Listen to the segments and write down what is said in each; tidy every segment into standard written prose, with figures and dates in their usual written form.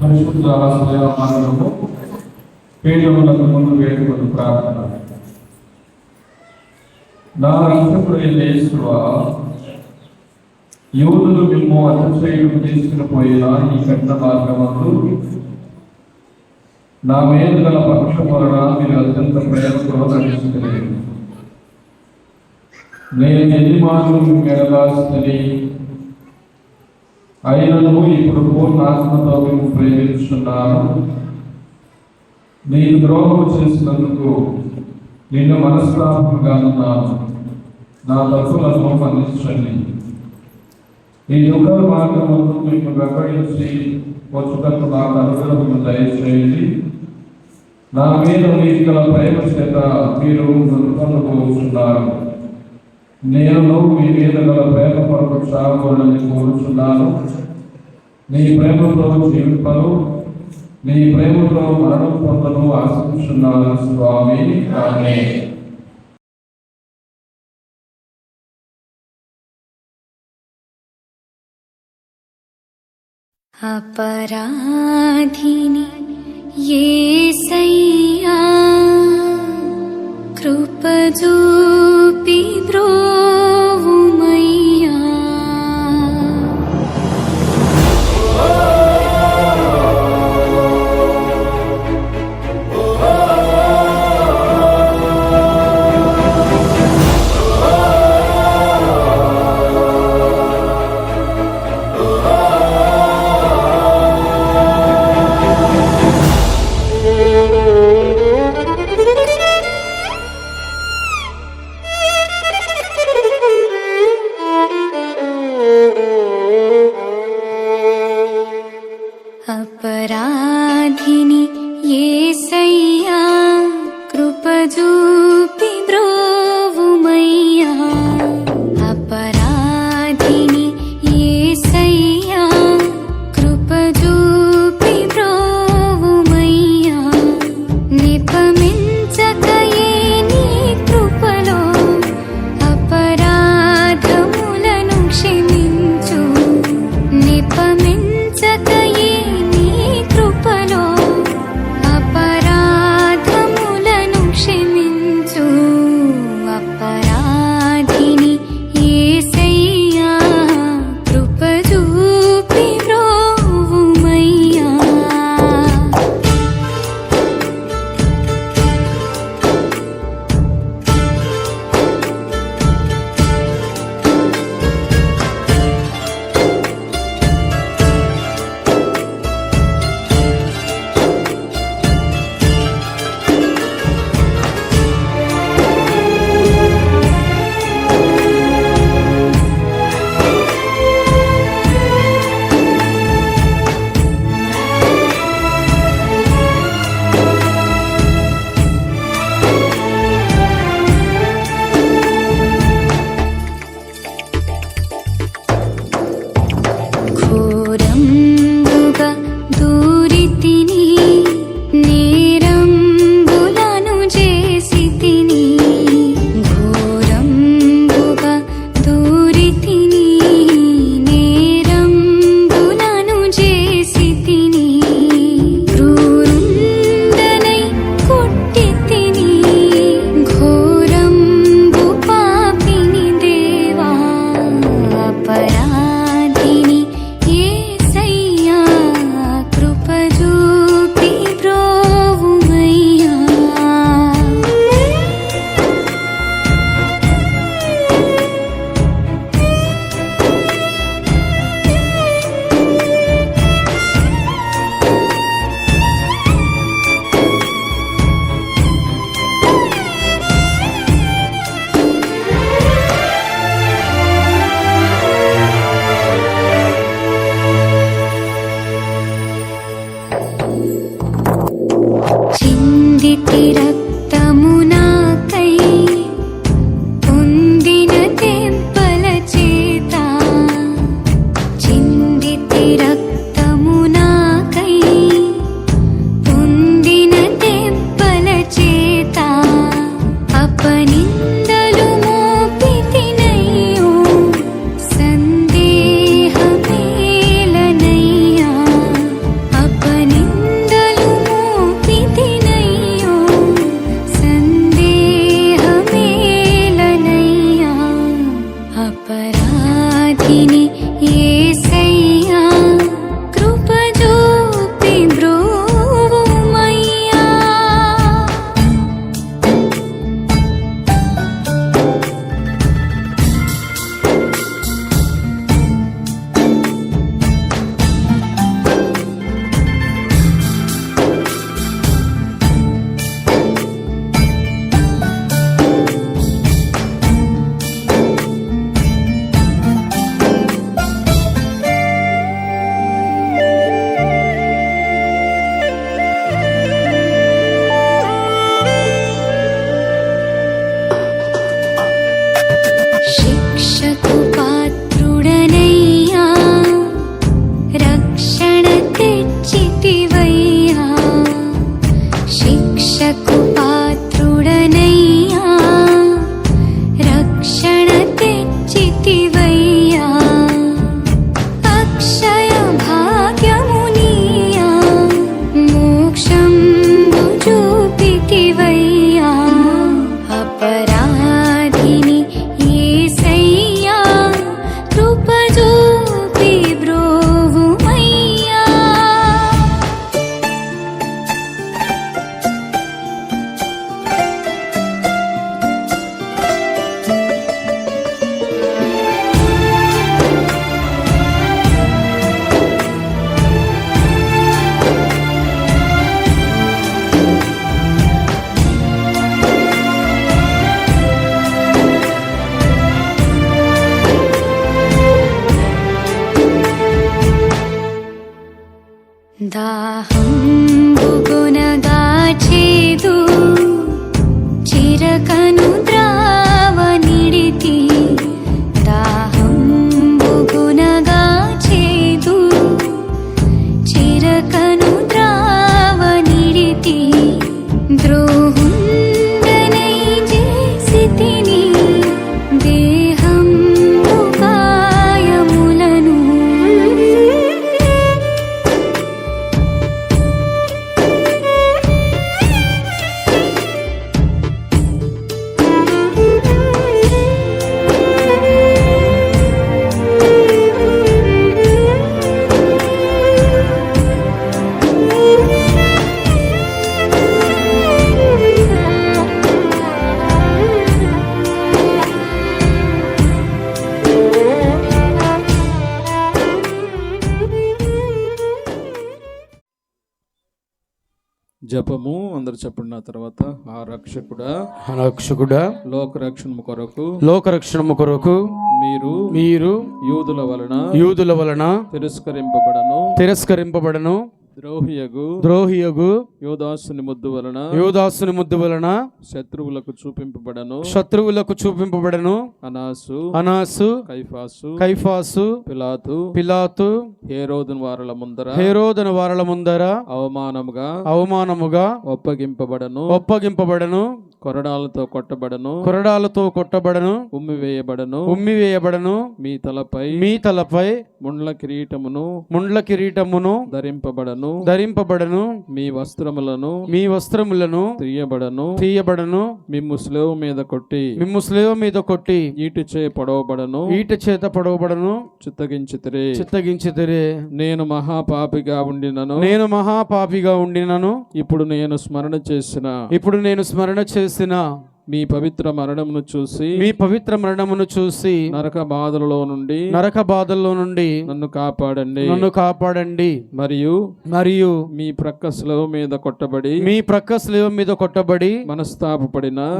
పరిశుద్ధ ఆశ్రయమానము పీఠములకు ముందు వేడుకొని ప్రార్థన. నా రక్షకుడైన యేసువా, యూదులు మిమ్ము అతిశయుడు తీసుకుని పోయిన ఈ కఠిన మార్గమందు నా మీద గల పక్షం వలన మీరు అత్యంత ప్రేమతో నడుచుకునేది. నేను ఎన్ని మార్గం మెడలాస్తని అయినను ఇప్పుడు పూర్ణ ఆత్మతో మేము ప్రేమించున్నాను. నేను ద్రోహం చేసినందుకు నిన్ను మనస్తాపంగా ఉన్నాను. నా తప్పులను మన్నించండి. ఈ దుఃఖ మార్గమందు మీకు వెంబడించి వచ్చుటకు నాకు అనుగ్రహం దయచేయండి. నా మీద మీకు గల ప్రేమ చేత మీరు పొందుకోవచ్చున్నారు. నేను మీ మీద గల ప్రేమ కొరకు సాగకూడదని కోరుచున్నాను. నీ ప్రేమతో జీవింపను, నీ ప్రేమతో మరణం పొందను ఆశించున్నాను స్వామి. ఆమేన్. अपराधिनि येसయ్యా కృప చూపి బ్రోవుమయ్యా. अपराधिनि येसయ్యా కృప చూపి బ్రోవుమయ్యా. अपराधिनि येसయ్యా కృప చూపి బ్రోవుమయ్యా. నిపమించకయే నీ కృపలో అపరాధములను క్షమించు. నిపమించకయే అపరాధములను దాహంబుగునగాచేదు చిరకను ద్రావనిడితి దాహంబుగునగాచేదు చిరకను ద్రావనిడితి ద్రోహుండనై చేసితిని దేహంబు కాయములను జపము అందరు చెప్పండి. నా తర్వాత రక్షకుడా లోకరక్షణము కొరకు మీరు యూదుల వలన తిరస్కరింపబడను ద్రోహియగు యోదాసుని ముద్దు వలన శత్రువులకు చూపింపబడను అనాసు కైఫాసు పిలాతు హేరోదును వారల ముందర అవమానముగా ఒప్పగింపబడను కొరడాలతో కొట్టబడను ఉమ్మివేయబడను మీ తలపై ముండ్ల కిరీటమును ధరింపబడను మీ వస్త్రములను తీయబడను మిమ్ము సిలువ మీద కొట్టి ఈట చేత పొడవబడను చిత్తగించితిరే నేను మహాపాపిగా ఉండినను ఇప్పుడు నేను స్మరణ చేసిన మీ పవిత్ర మరణమును చూసి నరక బాధలలో నుండి నన్ను కాపాడండి మరియు మీ ప్రక్క శిలువ మీద కొట్టబడి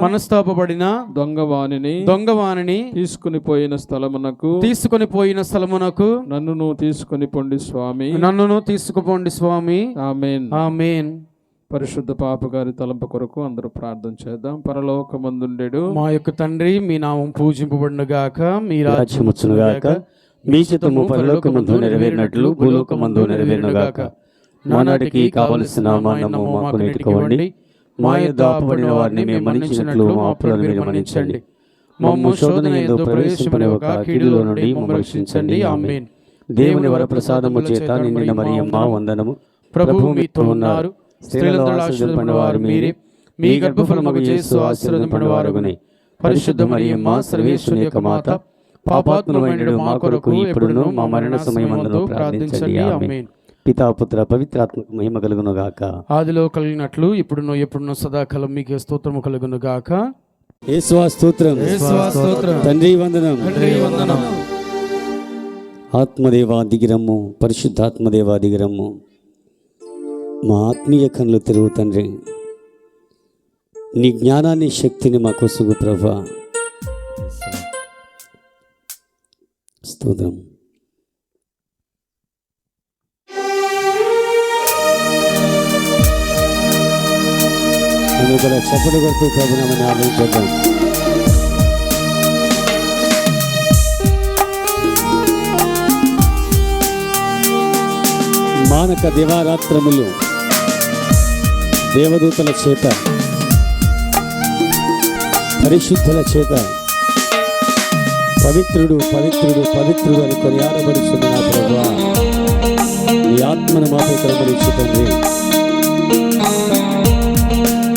మనస్తాపపడిన దొంగవాణిని తీసుకుని పోయిన స్థలమునకు నన్ను తీసుకుపోండి స్వామి ఆమేన్. పరిశుద్ధ పాప గారి తలంపు కొరకు అందరూ ప్రార్థన చేద్దాం. పరలోకమందుండెడు మా యొక్క తండ్రి, మీ నామం పూజింపబడును గాక, మీ రాజ్యం వచ్చును గాక, మీ చిత్తము పరలోకమందు నెరవేరినట్లు భూలోకమందు నెరవేరును గాక. నానాటికి కావలసిన అన్నము మాకు నేర్చుకోండి. మా యొద్ద అప్పుబడిన వారిని మేము మన్నించినట్లు మా అప్పులను మీరు మన్నించండి. మమ్ము శోధన యందు ప్రవేశింపనివ్వక కీడులో నుండి మమ్మల్ని రక్షించండి. ఆమేన్. దేవుని వరప్రసాదము చేత నిండిన మరియమ్మ వందనము. ప్రభువు మీతో ఉన్నారు. స్త్రీలందరూ ఆశీర్వదింపబడినవారు మీరే, మీ గర్భఫలమగు యేసు ఆశీర్వదింపబడినవారుగనే. పరిశుద్ధ మరియమ్మ సర్వేశ్వరుని యొక్క మాత, పాపాత్ములమైనడు మా కొరకు ఇప్పుడును మా మరణ సమయమందును ప్రార్థించండి. ఆమేన్. పితా పుత్ర పవిత్రాత్మకు మహిమ కలుగును గాక. ఆదిలో కలిగినట్లు ఇప్పుడును ఎప్పుడును సదాకాలం మీకే స్తోత్రము కలుగును గాక. యేసువా స్తోత్రం, తండ్రి వందనం. ఆత్మదేవా దిగిరమ్ము, పరిశుద్ధాత్మదేవా దిగిరమ్ము. మా ఆత్మీయ కన్నులు తెరువు తండ్రి. నీ జ్ఞానాన్ని శక్తిని మాకు సుగు ప్రభా. స్తోత్రం. కూడా చప్పటి కొడుతూ ప్రభునామని ఆలోచించాం. మానక దివారాత్రములు దేవదూతల చేత, పరిశుద్ధుల చేత పవిత్రుడు పవిత్రుడు పవిత్రుడు అని కొనియాడబడుచున్న నా ప్రభువా, నీ ఆత్మను మాపై కనబడించు తండ్రి.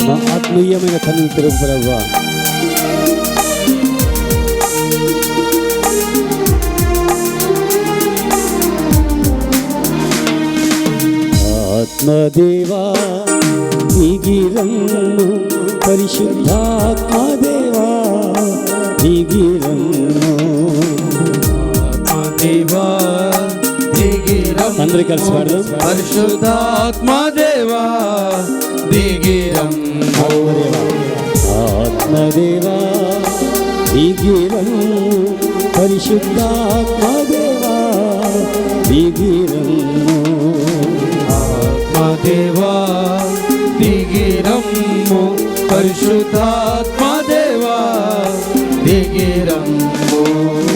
మా ఆత్మీయమైన కన్నులు తెరువు ప్రభువా. ఆత్మదేవా దిగిరమ్ము, పరిశుద్ధాత్మదేవా దిగిరమ్ము. ఆత్మదేవా దిగిరమ్ము, అందరూ కలిసి పాడదాం. పరిశుద్ధాత్మదేవా దిగిరమ్ము. ఆత్మదేవా దిగిరమ్ము, పరిశుద్ధాత్మదేవా దిగిరమ్ము. పరిశుద్ధాత్మ దేవా దిగిరమ్ము.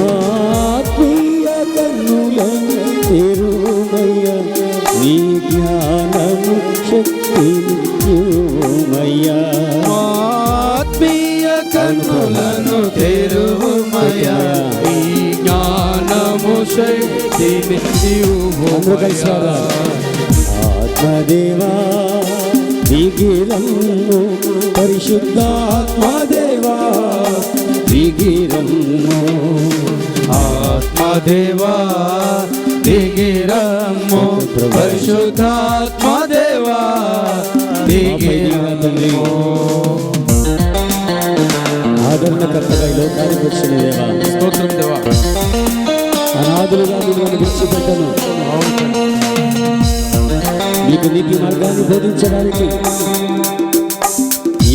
ఆత్మీయ కన్నులను తెరువయ్యా, నీ జ్ఞానము శక్తినియ్యుమయ్యా. ఆత్మీయ కన్నులను తెరువుమయ్యా, నీ జ్ఞానము శక్తినియ్యుమయ్యా. ఆత్మదేవా దిగిరమ్ము, పరిశుద్ధాత్మదేవా దిగిరమ్ము. ఆత్మదేవా దిగిరమ్ము, పరిశుద్ధాత్మదేవా దిగిరమ్ము. ఆదరణకర్తగా ఈ లోకానికి వచ్చిన దేవా, స్తోత్రం దేవా. అనాథులుగా మిమ్మల్ని విడిచిపెట్టను, మీకు నీతి మార్గాన్ని బోధించడానికి,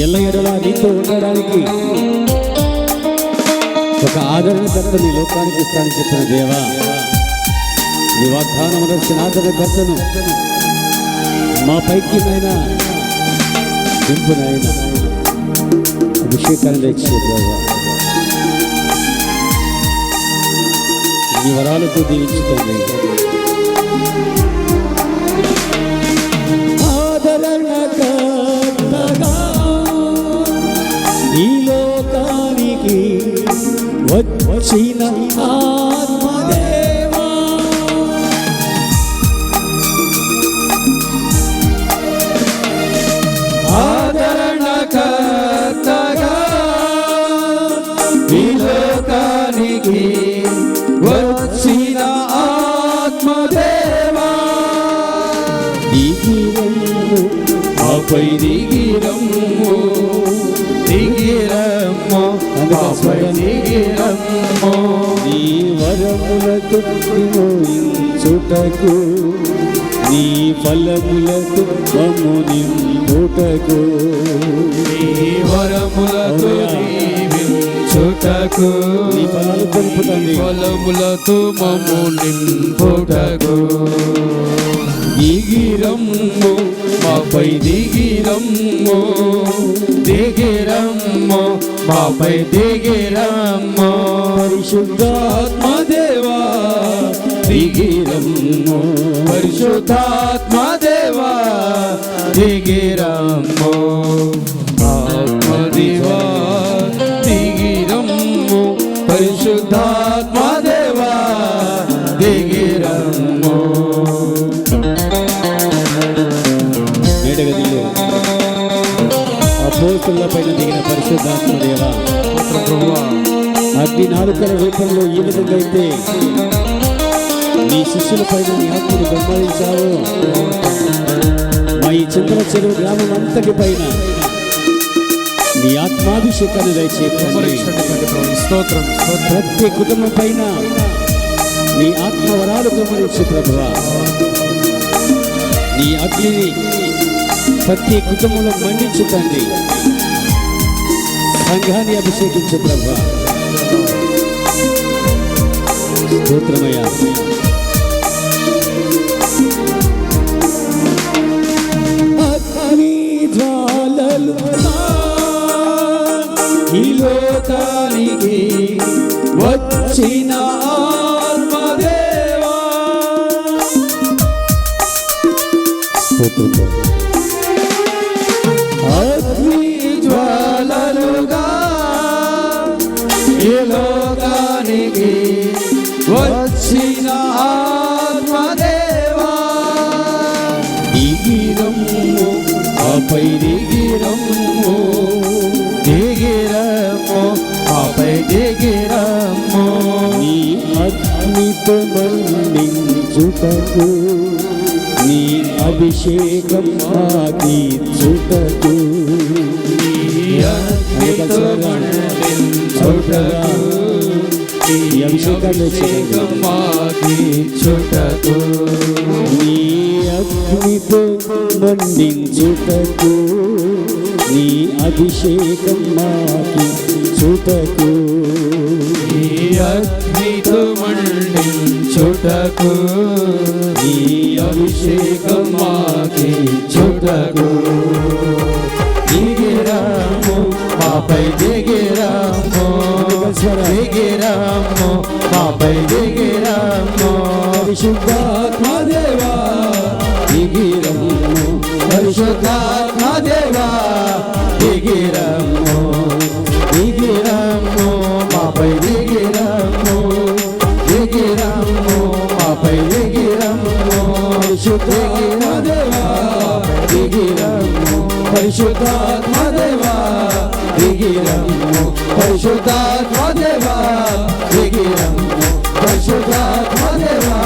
ఎల్ల ఎడలా నీతో ఉండడానికి ఒక ఆదరణకర్తని లోకానికి ఇస్తానని చెప్పిన దేవా, నీ వాగ్దానం వచ్చిన ఆదరణకర్తను మా పైకి నైనా దింపునైనా అభిషేకాన్ని తెచ్చే దేవా, నీ వరాలతో దీవించుతండి. ఆదరణకర్తగా ఈ లోకానికి వచ్చిన ఆత్మదేవా, ఆదరణకర్తగా ఈ లోకానికి వచ్చిన ఆత్మదేవా దిగిరమ్ము, మాపై దిగిరమ్ము, దిగిరమ్ము, మాపై దిగిరమ్ము. నీ వరములతో నించుటకు, నీ ఫలములతో మమ్ము నింపుటకు, నీ వరములతో దీవించుటకు, నీ ఫలాలు తెలుపుతండి. ఫలములతో మమ్ము నింపుటకు. దిగిరమ్ము, మాపై దిగిరమ్ము, దిగిరమ్ము, మాపై దిగిరమ్ము. పరిశుద్ధాత్మదేవా దిగిరమ్ము, పరిశుద్ధాత్మదేవా దిగిరమ్ము. ఆత్మదేవా దిగిరమ్ము, పరిశుద్ధాత్మదేవా దిగిరమ్ము. మేడగదిలో అపోస్తుల పైన దిగిన పరిశుద్ధాత్మదేవా, అగ్ని నాలుకల రూపంలో ఈ విధంగా అయితే నీ శిష్యుల పైన నీ ఆత్మను గమనించావు, మా ఈ చింతల చెరువు గ్రామం అంతటి పైన నీ ఆత్మాభిషేకాన్ని దయచేయండి. స్తోత్రం. ప్రతి కుటుంబం పైన నీ ఆత్మవరాలు గమనించు ప్రభువా, నీ అగ్నిని ప్రతి కుటుంబంలో మండించు తండ్రి, సంఘాన్ని అభిషేకించు ప్రభువా. స్తోత్రమయ్యా. అగ్ని జ్వాలలు ఈ లోకానికి వచ్చిన ఆత్మదేవా స్తోత్రం. అగ్ని జ్వాలలుగా ఈ లోకానికి వచ్చిన ఆత్మదేవా దిగిరమ్ము, ఆపై దిగిరమ్ము, దిగిరమ్ము, ఆపై దిగిరమ్ము. నీ అగ్నితో మండించుటకు, నీ అభిషేకం ఆకించుటకు, ఈ అభిషేకం ఆకించుటకు, నీ అగ్నితో మండించుటకు, నీ అభిషేకం ఆకించుటకు, ఈ అగ్నితో మండించుటకు, ఈ అభిషేకం ఆకించుటకు. దిగిరమ్ము, మాపై దిగిరమ్ము దిగిరమ్ము మాపై దిగిరమ్ము పరిశుద్ధాత్మదేవా దిగిరమ్ము పరిశుద్ధాత్మదేవా దిగిరమ్ము దిగిరమ్ము మాపై దిగిరమ్ము దిగిరమ్ము మాపై దిగిరమ్ము పరిశుద్ధాత్మదేవా దిగిరమ్ము పరిశుద్ధాత్మదేవా దిగిరమ్ము పరిశుద్ధాత్మదేవా దిగిరమ్ము పరిశుద్ధాత్మదేవా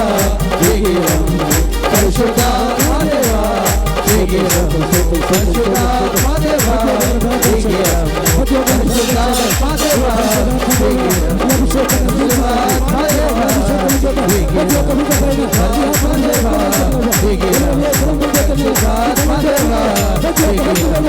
దిగిరమ్ము పరిశుద్ధాత్మదేవా దిగిరమ్ము పరిశుద్ధాత్మదేవా దిగిరమ్ము పరిశుద్ధాత్మదేవా దిగిరమ్ము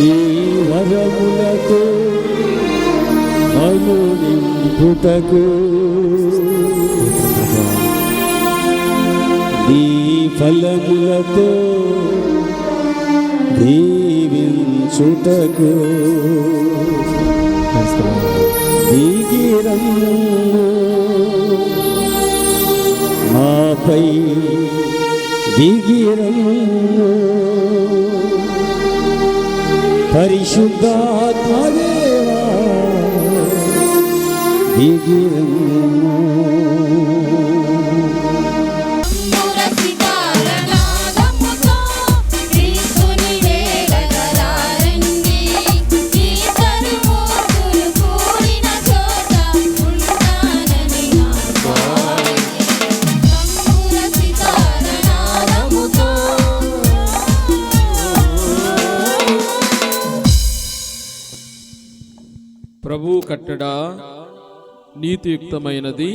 నీ వరములతో అనునింపుటకు నీ ఫలములతో దీవించుటకు దిగిరమ్ము మాపై దిగిరమ్ము పరిశుద్ధాత్మదేవా దిగిరమ్ము ప్రభు కట్టడ నీతియుక్తమైనది,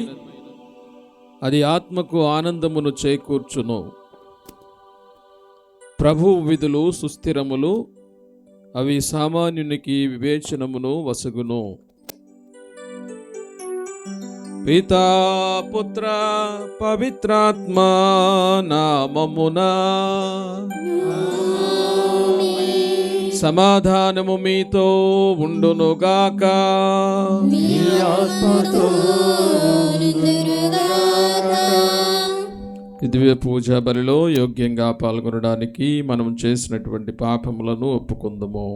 అది ఆత్మకు ఆనందమును చేకూర్చును. ప్రభు విధులు సుస్థిరములు, అవి సామాన్యునికి వివేచనమును వసగును. పితా పుత్ర పవిత్రాత్మ నామమునా సమాధానము మీతో ఉండునుగాక. దివ్య పూజా బలిలో యోగ్యంగా పాల్గొనడానికి మనం చేసినటువంటి పాపములను ఒప్పుకుందాము.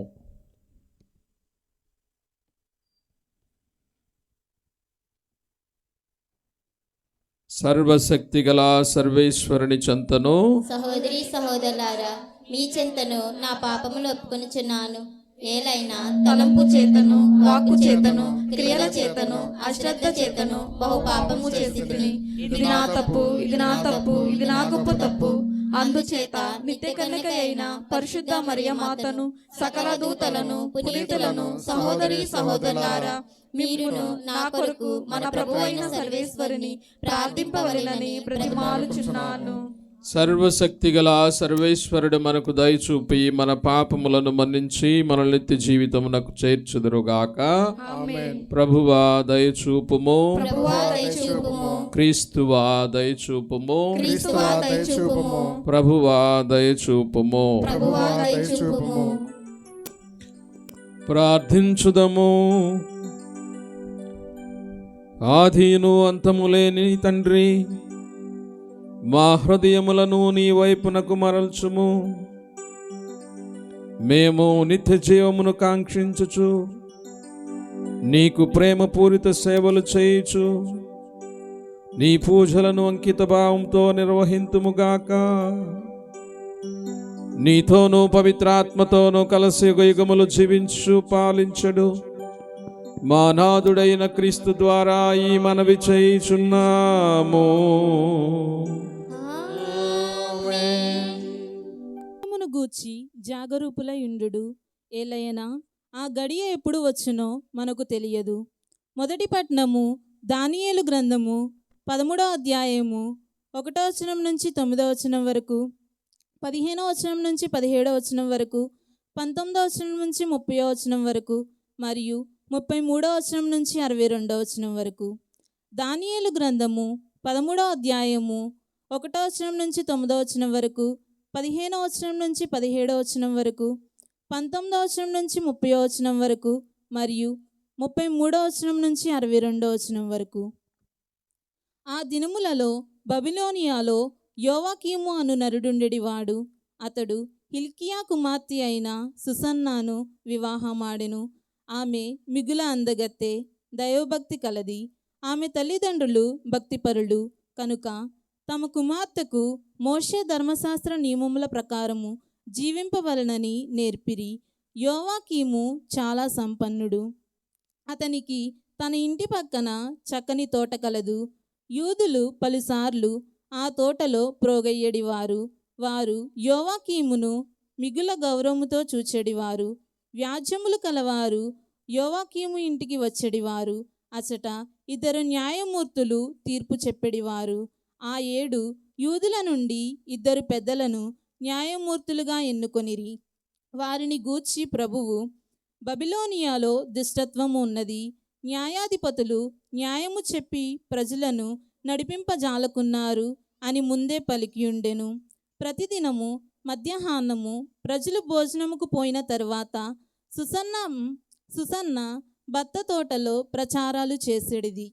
సర్వశక్తి గల సర్వేశ్వరుని చెంతను సహోదరి సహోదరులారా, మీ చెంతను నా పాపములు ఒప్పుకొనుచున్నాను. ఏలైనా తలంపు చేతను, వాక్కు చేతను, క్రియల చేతను, అశ్రద్ధ చేతను బహు పాపము చేసితిని. ఇది నా తప్పు, ఇది నా తప్పు, ఇది నా గొప్ప తప్పు. అందుచేత నిత్య కన్యక అయిన పరిశుద్ధ మరియ మాతను, సకల దూతలను, పునీతులను, సహోదరి సహోదరులారా, మీరును నా కొరకు మన ప్రభువైన సర్వేశ్వరుని ప్రార్థింపవలెనని బ్రతిమాలుచున్నాను. సర్వశక్తి గల సర్వేశ్వరుడు మనకు దయచూపి మన పాపములను మన్నించి మన నిత్య జీవితమునకు చేర్చుదురుగాక. ప్రభువా దయచూపుము, క్రీస్తువా దయచూపుము, క్రీస్తువా దయచూపుము, ప్రభువా దయచూపుము. ప్రభువా దయచూపుము. ప్రార్థించుదము. ఆదియును అంతము లేని తండ్రి, మా హృదయములను నీ వైపునకు మరల్చుము. మేము నిత్య జీవమును కాంక్షించుచు నీకు ప్రేమపూరిత సేవలు చేయుచు నీ పూజలను అంకిత భావంతో నిర్వహింతుముగాక. నీతోనూ పవిత్రాత్మతోనూ కలిసి యుగములు జీవించు పాలించడు మా నాథుడైన క్రీస్తు ద్వారా ఈ మనవి చేయుచున్నాము. గూర్చి జాగరూపులై ఉండుడు. ఏలయనా ఆ గడియ ఎప్పుడు వచ్చునో మనకు తెలియదు. మొదటి పట్నము దానియేలు గ్రంథము 13వ అధ్యాయము 1వ వచనం నుంచి 9వ వచనం వరకు, 15వ వచనం నుంచి 17వ వచనం వరకు, 19వ వచనం నుంచి 30వ వచనం వరకు మరియు 33వ వచనం నుంచి 62వ వచనం వరకు. దానియేలు గ్రంథము 13వ అధ్యాయము 1వ వచనం నుంచి 9వ వచనం వరకు, 15వ వచనం నుంచి 17వ వచనం వరకు, 19వ వచనం నుంచి 30వ వచనం వరకు మరియు 33వ వచనం నుంచి 62వ వచనం వరకు. ఆ దినములలో బబిలోనియాలో యోవాకీము అను నరుడుండెడివాడు. అతడు హిల్కియా కుమార్తె అయిన సుసన్నాను వివాహమాడెను. ఆమె మిగుల అందగత్తె, దైవభక్తి కలది. ఆమె తల్లిదండ్రులు భక్తిపరులు కనుక తమ కుమార్తెకు మోషే ధర్మశాస్త్ర నియమముల ప్రకారము జీవింపవలనని నేర్పిరి. యోవాకీము చాలా సంపన్నుడు. అతనికి తన ఇంటి పక్కన చక్కని తోట కలదు. యూదులు పలుసార్లు ఆ తోటలో ప్రోగయ్యడివారు. వారు యోవాకీమును మిగుల గౌరవముతో చూచెడివారు. వ్యాజ్యములు కలవారు యోవాకీము ఇంటికి వచ్చేడివారు. అచట 2 న్యాయమూర్తులు తీర్పు చెప్పెడివారు. ఆ 7 యూదుల నుండి 2 పెద్దలను న్యాయమూర్తులుగా ఎన్నుకొనిరి. వారిని గూర్చి ప్రభువు, బబిలోనియాలో దుష్టత్వము ఉన్నది, న్యాయాధిపతులు న్యాయము చెప్పి ప్రజలను నడిపింపజాలకున్నారు అని ముందే పలికియుండెను. ప్రతిదినము మధ్యాహ్నము ప్రజలు భోజనముకు పోయిన తరువాత సుసన్న బత్త తోటలో ప్రచారాలు చేసేడిది.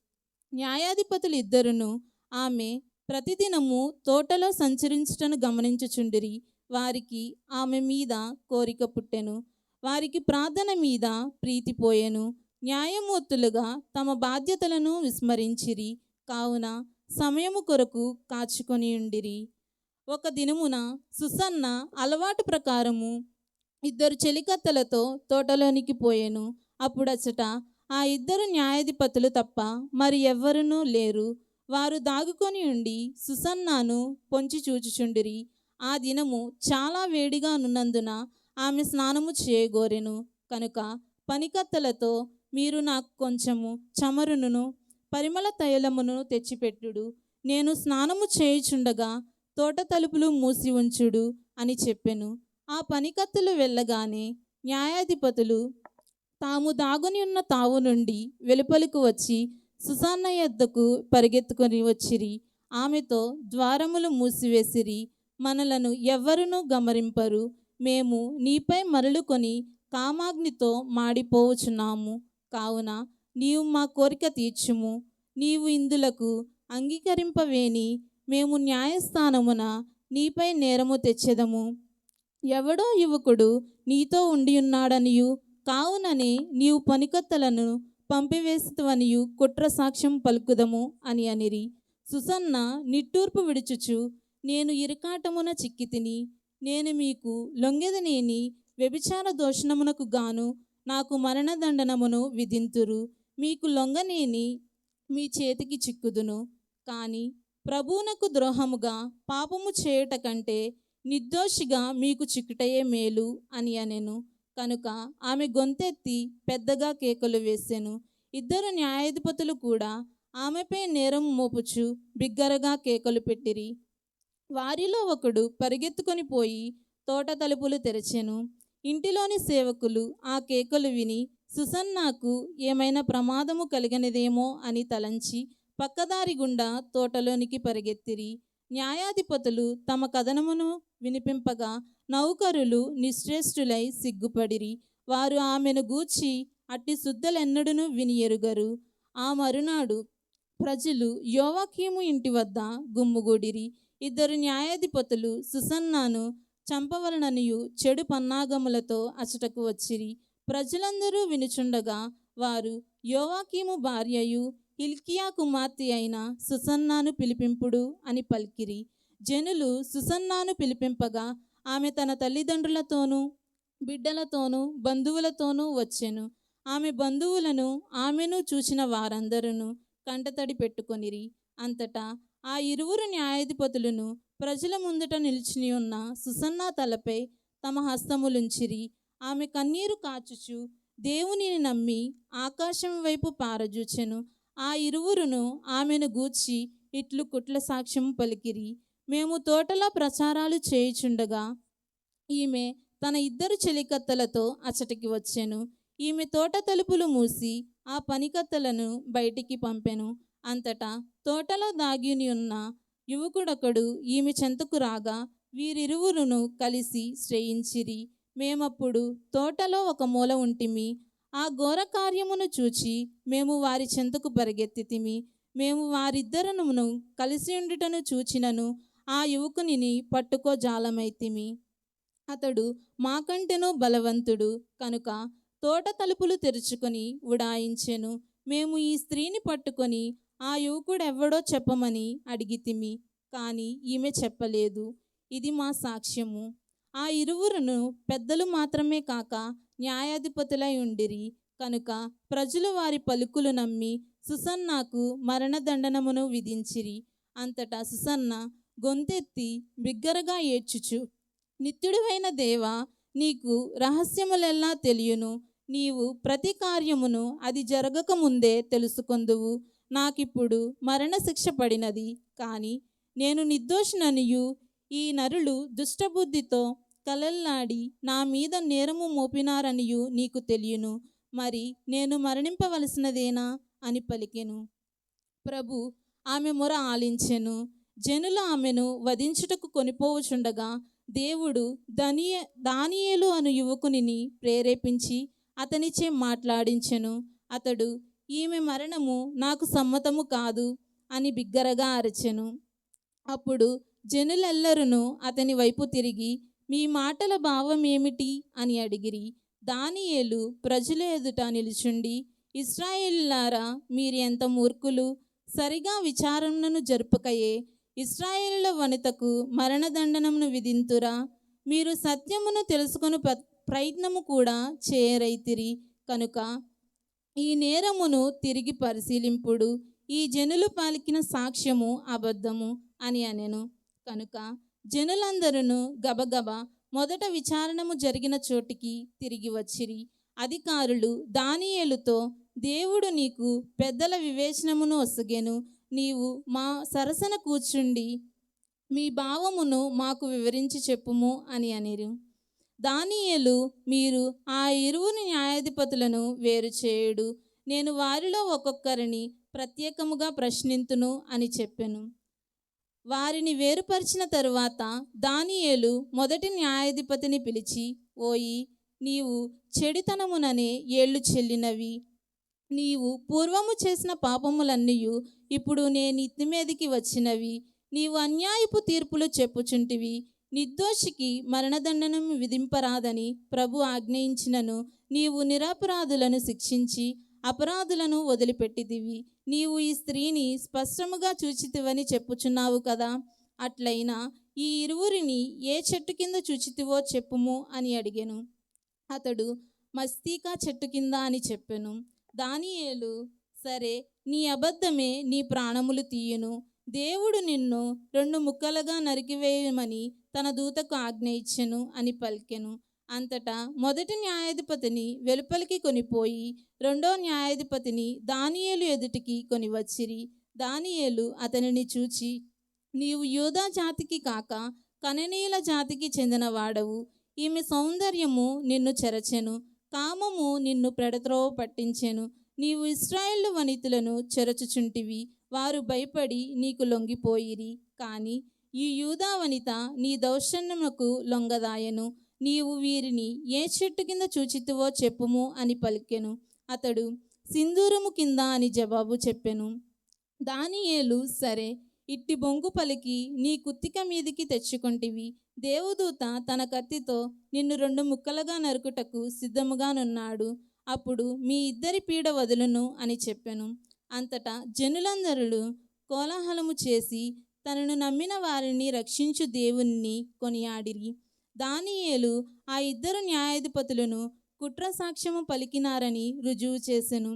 న్యాయాధిపతులు 2 ఆమె ప్రతిదినము తోటలో సంచరించుటను గమనించుచుండిరి. వారికి ఆమె మీద కోరిక పుట్టెను. వారికి ప్రార్థన మీద ప్రీతిపోయెను. న్యాయమూర్తులుగా తమ బాధ్యతలను విస్మరించిరి. కావున సమయము కొరకు కాచుకొని ఉండిరి. ఒక దినమున సుసన్న అలవాటు ప్రకారము 2 చెలికత్తెలతో తోటలోనికి పోయెను. అప్పుడచట ఆ 2 న్యాయాధిపతులు తప్ప మరి ఎవ్వరునూ లేరు. వారు దాగుకొని ఉండి సుసన్నాను పొంచి చూచుచుండిరి. ఆ దినము చాలా వేడిగా నున్నందున ఆమె స్నానము చేయగోరెను. కనుక పనికత్తెలతో, మీరు నాకు కొంచెము చమరును పరిమళ తైలమును తెచ్చిపెట్టుడు, నేను స్నానము చేయుచుండగా తోట తలుపులు మూసి ఉంచుడు అని చెప్పెను. ఆ పనికత్తెలు వెళ్ళగానే న్యాయాధిపతులు తాము దాగుని ఉన్న తావు నుండి వెలుపలకు వచ్చి సుసన్న యొద్దకు పరిగెత్తుకొని వచ్చిరి. ఆమెతో ద్వారములు మూసివేసిరి. మనలను ఎవ్వరునూ గమనింపరు. మేము నీపై మరలుకొని కామాగ్నితో మాడిపోవచున్నాము. కావున నీవు మా కోరిక తీర్చుము. నీవు ఇందులకు అంగీకరింపవేని మేము న్యాయస్థానమున నీపై నేరము తెచ్చెదము. ఎవడో యువకుడు నీతో ఉండియున్నాడనియు, కావుననే నీవు పనికత్తెలను పంపివేస్తువనియు కుట్ర సాక్ష్యం పలుకుదము అని అనిరి. సుసన్న నిట్టూర్పు విడుచుచు, నేను ఇరకాటమున చిక్కితిని, నేను మీకు లొంగెదనేని వ్యభిచార దోషణమునకు గాను నాకు మరణదండనమును విధింతురు. మీకు లొంగనేని మీ చేతికి చిక్కుదును. కానీ ప్రభువునకు ద్రోహముగా పాపము చేయుట కంటే నిర్దోషిగా మీకు చిక్కుటయే మేలు అని అనెను. కనుక ఆమె గొంతెత్తి పెద్దగా కేకలు వేసెను. 2 న్యాయాధిపతులు కూడా ఆమెపై నేరం మోపుచు బిగ్గరగా కేకలు పెట్టిరి. వారిలో ఒకడు పరిగెత్తుకొని పోయి తోట తలుపులు తెరచెను. ఇంటిలోని సేవకులు ఆ కేకలు విని సుసన్నాకు ఏమైనా ప్రమాదము కలిగినదేమో అని తలంచి పక్కదారి గుండా తోటలోనికి పరిగెత్తిరి. న్యాయాధిపతులు తమ కథనమును వినిపింపగా నౌకరులు నిశ్చేష్టులై సిగ్గుపడిరి. వారు ఆమెను గూర్చి అట్టి శుద్ధలెన్నడూను విని ఎరుగరు. ఆ మరునాడు ప్రజలు యోవాకీము ఇంటి వద్ద గుమ్ముగూడిరి. 2 న్యాయాధిపతులు సుసన్నాను చంపవలననియు చెడు పన్నాగములతో అచటకు వచ్చిరి. ప్రజలందరూ వినుచుండగా వారు యోవాకీము భార్యయు హిల్కియా కుమార్తె అయిన సుసన్నాను పిలిపింపుడు అని పలికిరి. జనులు సుసన్నాను పిలిపింపగా ఆమె తన తల్లిదండ్రులతోనూ బిడ్డలతోనూ బంధువులతోనూ వచ్చెను. ఆమె బంధువులను ఆమెను చూచిన వారందరూ కంటతడి పెట్టుకొనిరి. అంతటా ఆ 2 న్యాయాధిపతులను ప్రజల ముందట నిలిచిని ఉన్న సుసన్నా తలపై తమ హస్తములుంచిరి. ఆమె కన్నీరు కాచుచు దేవునిని నమ్మి ఆకాశం వైపు పారజూచెను. ఆ 2 ఆమెను గూర్చి ఇట్లు కుట్ల సాక్ష్యం పలికిరి. మేము తోటలో ప్రచారాలు చేయుచుండగా ఈమె తన 2 చెలికత్తెలతో అచటికి వచ్చెను. ఈమె తోట తలుపులు మూసి ఆ పనికత్తెలను బయటికి పంపెను. అంతటా తోటలో దాగిని ఉన్న యువకుడొకడు ఈమె చెంతకు రాగా వీరిరువురును కలిసి శ్రయించిరి. మేమప్పుడు తోటలో ఒక మూల ఉంటిమి. ఆ ఘోర కార్యమును చూచి మేము వారి చెంతకు పరిగెత్తితిమి. మేము వారిద్దరమును కలిసి ఉండుటను చూచినను ఆ యువకునిని పట్టుకోజాలమైతిమి. అతడు మాకంటెనూ బలవంతుడు కనుక తోట తలుపులు తెరుచుకొని ఉడాయించెను. మేము ఈ స్త్రీని పట్టుకొని ఆ యువకుడెవ్వడో చెప్పమని అడిగితిమి, కానీ ఈమె చెప్పలేదు. ఇది మా సాక్ష్యము. ఆ 2 పెద్దలు మాత్రమే కాక న్యాయాధిపతులై ఉండిరి కనుక ప్రజలు వారి పలుకులు నమ్మి సుసన్నాకు మరణదండనమును విధించిరి. అంతటా సుసన్న గొంతెత్తి బిగ్గరగా ఏడ్చుచు, నిత్యుడివైన దేవా, నీకు రహస్యములెల్లా తెలియను. నీవు ప్రతి కార్యమును అది జరగక ముందే తెలుసుకొందువు. నాకిప్పుడు మరణశిక్ష పడినది, కానీ నేను నిర్దోషిననియు ఈ నరులు దుష్టబుద్ధితో కలల్లాడి నా మీద నేరము మోపినారనియు నీకు తెలియను. మరి నేను మరణింపవలసినదేనా అని పలికెను. ప్రభు ఆమె మొర ఆలించెను. జనులు ఆమెను వధించుటకు కొనిపోవుచుండగా దేవుడు దానియేలు అను యువకునిని ప్రేరేపించి అతనిచే మాట్లాడించెను. అతడు ఈమె మరణము నాకు సమ్మతము కాదు అని బిగ్గరగా అరచెను. అప్పుడు జనులెల్లరూ అతని వైపు తిరిగి, మీ మాటల భావమేమిటి అని అడిగిరి. దానియేలు ప్రజల ఎదుట నిలుచుండి, ఇశ్రాయేలులారా, మీరు ఎంత మూర్ఖులు! సరిగా విచారణను జరుపకయే ఇశ్రాయేలుల వనితకు మరణదండనమును విధింతురా? మీరు సత్యమును తెలుసుకొని ప్రయత్నము కూడా చేయరైతిరి కనుక ఈ నేరమును తిరిగి పరిశీలింపుడు. ఈ జనులు పలికిన సాక్ష్యము అబద్ధము అని అనెను. కనుక జనులందరూ గబగబా మొదట విచారణము జరిగిన చోటికి తిరిగి వచ్చిరి. అధికారులు దానియేలుతో, దేవుడు నీకు పెద్దల వివేచనమును ఒసగెను. నీవు మా సరసన కూర్చుండి మీ భావమును మాకు వివరించి చెప్పుము అని అనిరు. దానియేలు, మీరు ఆ 2 న్యాయాధిపతులను వేరు చేయుడు. నేను వారిలో ఒక్కొక్కరిని ప్రత్యేకముగా ప్రశ్నింతును అని చెప్పెను. వారిని వేరుపరిచిన తరువాత దానియేలు మొదటి న్యాయాధిపతిని పిలిచి, ఓయి, నీవు చెడుతనముననే ఏళ్ళు చెల్లినవి. నీవు పూర్వము చేసిన పాపములన్నీయు ఇప్పుడు నేను ఇత్తిమీదికి వచ్చినవి. నీవు అన్యాయపు తీర్పులు చెప్పుచుంటివి. నిర్దోషికి మరణదండనం విధింపరాదని ప్రభు ఆజ్ఞయించినను నీవు నిరపరాధులను శిక్షించి అపరాధులను వదిలిపెట్టిదివి. నీవు ఈ స్త్రీని స్పష్టముగా చూచితివని చెప్పుచున్నావు కదా. అట్లయినా ఈ 2 ఏ చెట్టు కింద చూచితివో చెప్పుము అని అడిగెను. అతడు మస్తీకా చెట్టు కింద అని చెప్పెను. దానియేలు, సరే, నీ అబద్ధమే నీ ప్రాణములు తీయును. దేవుడు నిన్ను 2 ముక్కలుగా నరికివేయమని తన దూతకు ఆజ్ఞ ఇచ్చెను అని పలికెను. అంతటా మొదటి న్యాయాధిపతిని వెలుపలికి కొనిపోయి 2వ న్యాయాధిపతిని దానియేలు ఎదుటికి కొనివచ్చిరి. దానియేలు అతనిని చూచి, నీవు యూదా జాతికి కాక కననీయుల జాతికి చెందినవాడవు. ఈమె సౌందర్యము నిన్ను చెరచెను, కామము నిన్ను పెడత్రోవ పట్టించెను. నీవు ఇశ్రాయేలు వనితులను చెరచుచుంటివి, వారు భయపడి నీకు లొంగిపోయిరి. కాని ఈ యూదా వనిత నీ దౌర్జన్యముకు లొంగదాయను. నీవు వీరిని ఏ చెట్టు కింద చూచితివో చెప్పుము అని పలికెను. అతడు సింధూరము కింద అని జవాబు చెప్పెను. దానియేలు, సరే, ఇట్టి బొంగు పలికి నీ కుత్తిక మీదికి తెచ్చుకొంటివి. దేవదూత తన కత్తితో నిన్ను 2 ముక్కలుగా నరుకుటకు సిద్ధముగానున్నాడు. అప్పుడు మీ ఇద్దరి పీడ వదులును అని చెప్పెను. అంతటా జనులందరూ కోలాహలము చేసి తనను నమ్మిన వారిని రక్షించు దేవుణ్ణి కొనియాడిరి. దానియేలు ఆ 2 న్యాయాధిపతులను కుట్ర సాక్ష్యము పలికినారని రుజువు చేసెను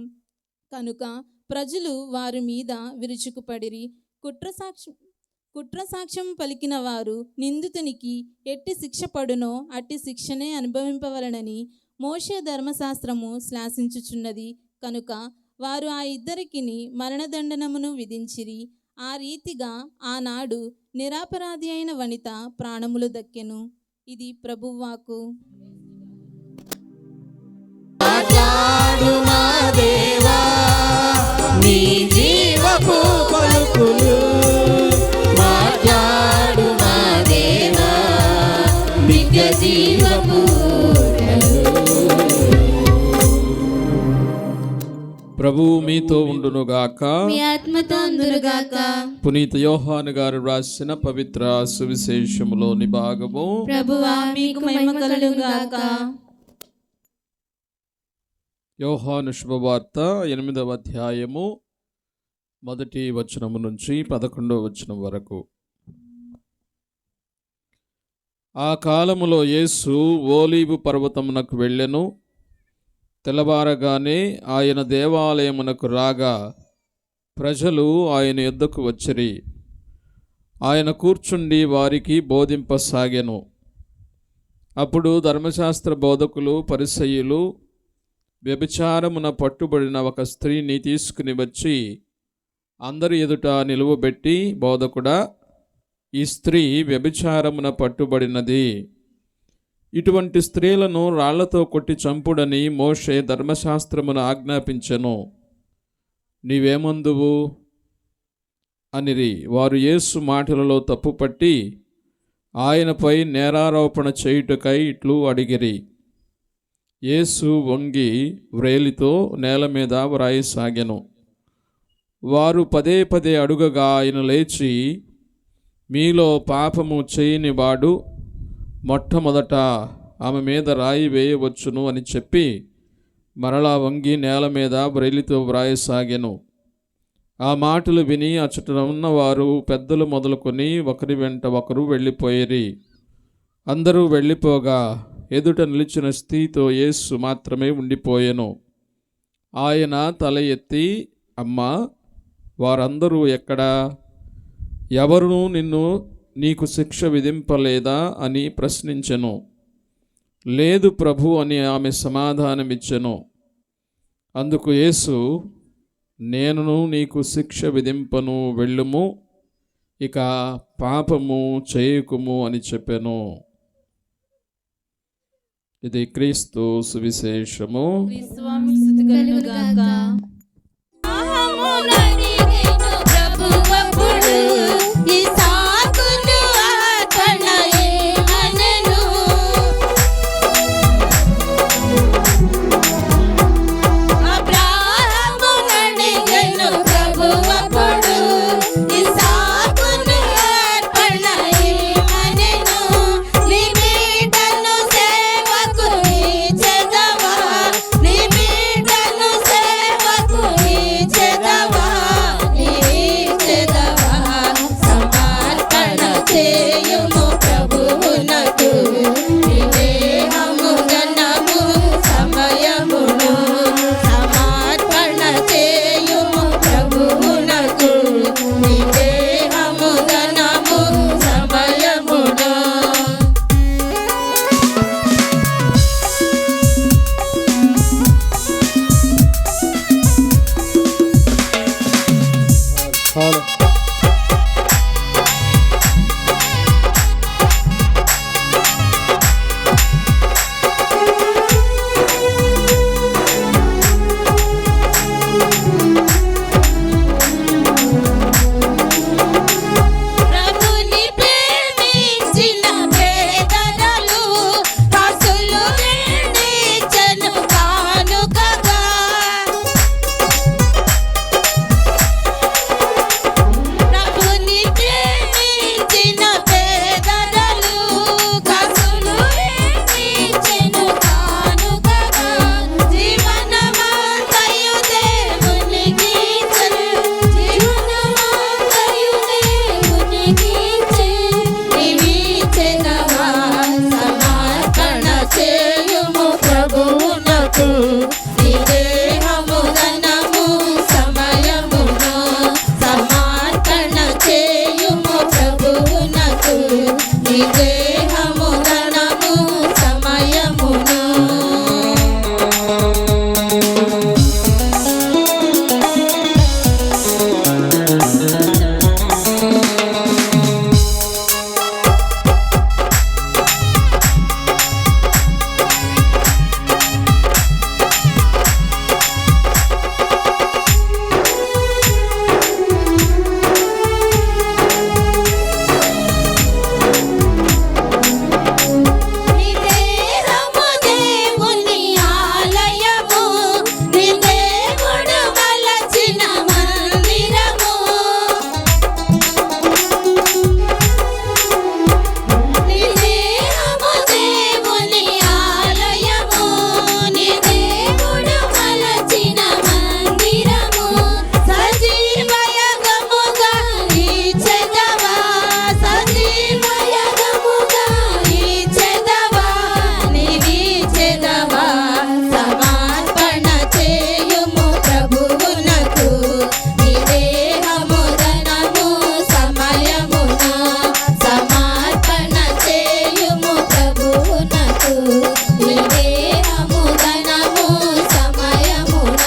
కనుక ప్రజలు వారి మీద విరుచుకుపడిరి. కుట్ర సాక్ష్యం పలికిన వారు నిందితునికి ఎట్టి శిక్ష పడునో అట్టి శిక్షనే అనుభవింపవలనని మోషే ధర్మశాస్త్రము శ్లాసించుచున్నది కనుక వారు ఆ 2 మరణదండనమును విధించిరి. ఆ రీతిగా ఆనాడు నిరపరాధి అయిన వనిత ప్రాణములు దక్కెను. ఇది ప్రభువాకు. నీ జీవపు పలుకులు మాట్లాడు మా దేవా, నిత్య జీవపు. ప్రభువు మీతో ఉండునుగాక, మీ ఆత్మతో అందురుగాక. పునీత యోహాను గారు రాసిన పవిత్ర సువిశేషములోని భాగము. ప్రభువా మీకు మహిమ కలుగుగాక. యోహాను శుభవార్త 8వ అధ్యాయము 1వ వచనము నుంచి 11వ వచనం వరకు. ఆ కాలములో యేసు ఓలీవు పర్వతమునకు వెళ్ళెను. తెల్లవారగానే ఆయన దేవాలయమునకు రాగా ప్రజలు ఆయన యొద్దకు వచ్చిరి. ఆయన కూర్చుండి వారికి బోధింపసాగెను. అప్పుడు ధర్మశాస్త్ర బోధకులు, పరిసయ్యులు వ్యభిచారమున పట్టుబడిన ఒక స్త్రీని తీసుకుని వచ్చి అందరి ఎదుట నిలువబెట్టి, బోధకుడా, ఈ స్త్రీ వ్యభిచారమున పట్టుబడినది. ఇటువంటి స్త్రీలను రాళ్లతో కొట్టి చంపుడని మోషే ధర్మశాస్త్రమును ఆజ్ఞాపించెను. నీవేమందువు అనిరి. వారు యేసు మాటలలో తప్పుపట్టి ఆయనపై నేరారోపణ చేయుటకై ఇట్లు అడిగిరి. యేసు వంగి వ్రేలితో నేల మీద వ్రాయసాగెను. వారు పదే పదే అడుగగా ఆయన లేచి, మీలో పాపము చేయని వాడు మొట్టమొదట ఆమె మీద రాయి వేయవచ్చును అని చెప్పి మరలా వంగి నేల మీద వ్రేలితో వ్రాయసాగెను. ఆ మాటలు విని అచ్చట ఉన్నవారు పెద్దలు మొదలుకొని ఒకరి వెంట ఒకరు వెళ్ళిపోయిరి. అందరూ వెళ్ళిపోగా ఎదుట నిలిచిన స్త్రీతో యేసు మాత్రమే ఉండిపోయెను. ఆయన తల ఎత్తి, అమ్మా, వారందరూ ఎక్కడా? ఎవరునూ నీకు శిక్ష విధింపలేదా అని ప్రశ్నించెను. లేదు ప్రభు అని ఆమె సమాధానమిచ్చెను. అందుకు యేసు, నేనును నీకు శిక్ష విధింపను, వెళ్ళుము, ఇక పాపము చేయకుము అని చెప్పెను. ఇది క్రీస్తు సువిశేషము. క్రీస్తువామికి స్తుతి కలుగుగాక. సేవకు చేయుము ప్రభువునకు నీ దేహము ధనము సమయమును. నీ దేహము దేవుని ఆలయము, నీ దేవుడు మలచిన మందిరము. నీ దేహము దేవుని ఆలయము, నీ దేవుడు మలచిన మందిరము. సజీవయగముగా ఇచ్చెదవా, సజీవయగముగా ఇచ్చెదవా, నీవిచ్చెదవా. సమర్పణ చేయుము ప్రభువునకు నీ దేహము ధనము సమయమున. సమర్పణ చేయుము ప్రభువునకు నీ దేహము ధనము సమయమున.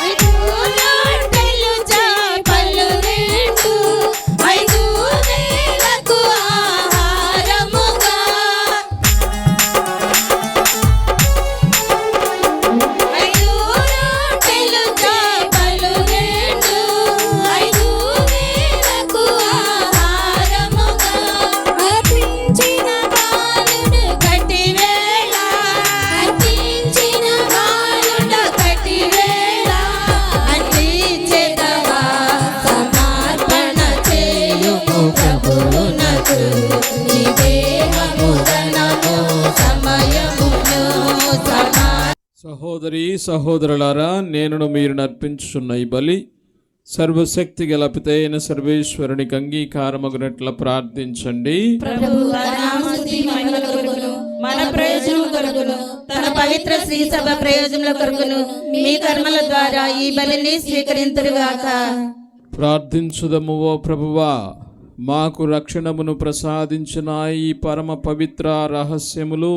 ఐదు రొట్టెలు చేపలు రెండు, 5,000కు ఆహారముగా. 5 రొట్టెలు చేపలు రెండు, 5,000కు ఆహారముగా. అర్పించిన బాలుడు కట్టివేళ, అర్పించిన బాలుడు కట్టివేళ. అందించెదవా, సమర్పణ చేయుము ప్రభువునకు నీ దేహము ధనము సమయమును. సహోదరి సహోదరులారా, నేనును మీరు నర్పించుచున్న ఈ బలి సర్వశక్తి గల పితైన సర్వేశ్వరునికి అంగీకారమగునట్ల ప్రార్థించండి. ప్రభువు తన నామస్తుతి మహిమల కొరకును మన ప్రయోజనం కొరకును తన పవిత్ర శ్రీ సభ ప్రయోజనముల కొరకును మీ కర్మల ద్వారా ఈ బలిని స్వీకరింతురుగాక. ప్రార్థించుదము. ఓ ప్రభువా, మాకు రక్షణమును ప్రసాదించిన ఈ పరమ పవిత్ర రహస్యములు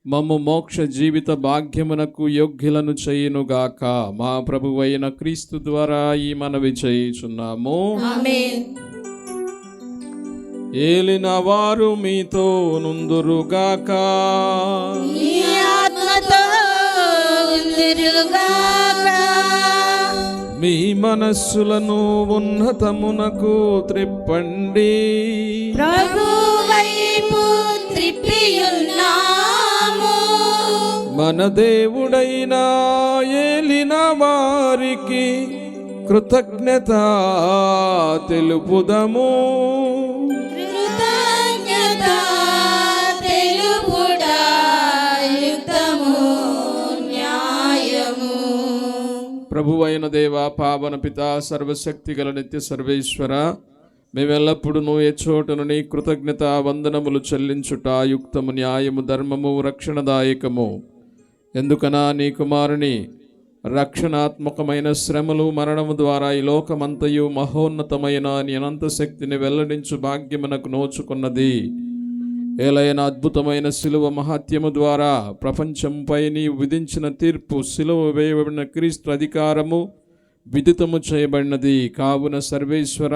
మమ్ము మోక్ష జీవిత భాగ్యమునకు యోగ్యులను చేయునుగాక. మా ప్రభువైన క్రీస్తు ద్వారా ఈ మనవి చేయుచున్నాము. ఆమేన్. ఏలిన వారు మీతో నుందురుగాక. మీ ఆత్మతో ఉందురుగాక. మీ మనస్సులను ఉన్నతమునకు త్రిప్పండి. ప్రభు వైపు త్రిప్పియున్నాము. మన దేవుడైన ఏలిన వారికి కృతజ్ఞత తెలుపుదము. కృతజ్ఞత తెలుపుట యుక్తము న్యాయము. ప్రభువైన దేవ, పావన పిత, సర్వశక్తి గల నిత్య సర్వేశ్వర, మేమెల్లప్పుడూ ఏ చోటను నీ కృతజ్ఞత వందనములు చెల్లించుట యుక్తము, న్యాయము, ధర్మము, రక్షణదాయకము. ఎందుకనా నీ కుమారుని రక్షణాత్మకమైన శ్రమలు మరణము ద్వారా ఈ లోకమంతయు మహోన్నతమైన నీ అనంత శక్తిని వెల్లడించు భాగ్యమునకు నోచుకున్నది. ఏలైన అద్భుతమైన శిలువ మహత్యము ద్వారా ప్రపంచంపై నీ విధించిన తీర్పు, శిలువ వేయబడిన క్రీస్తు అధికారము విదితము చేయబడినది. కావున సర్వేశ్వర,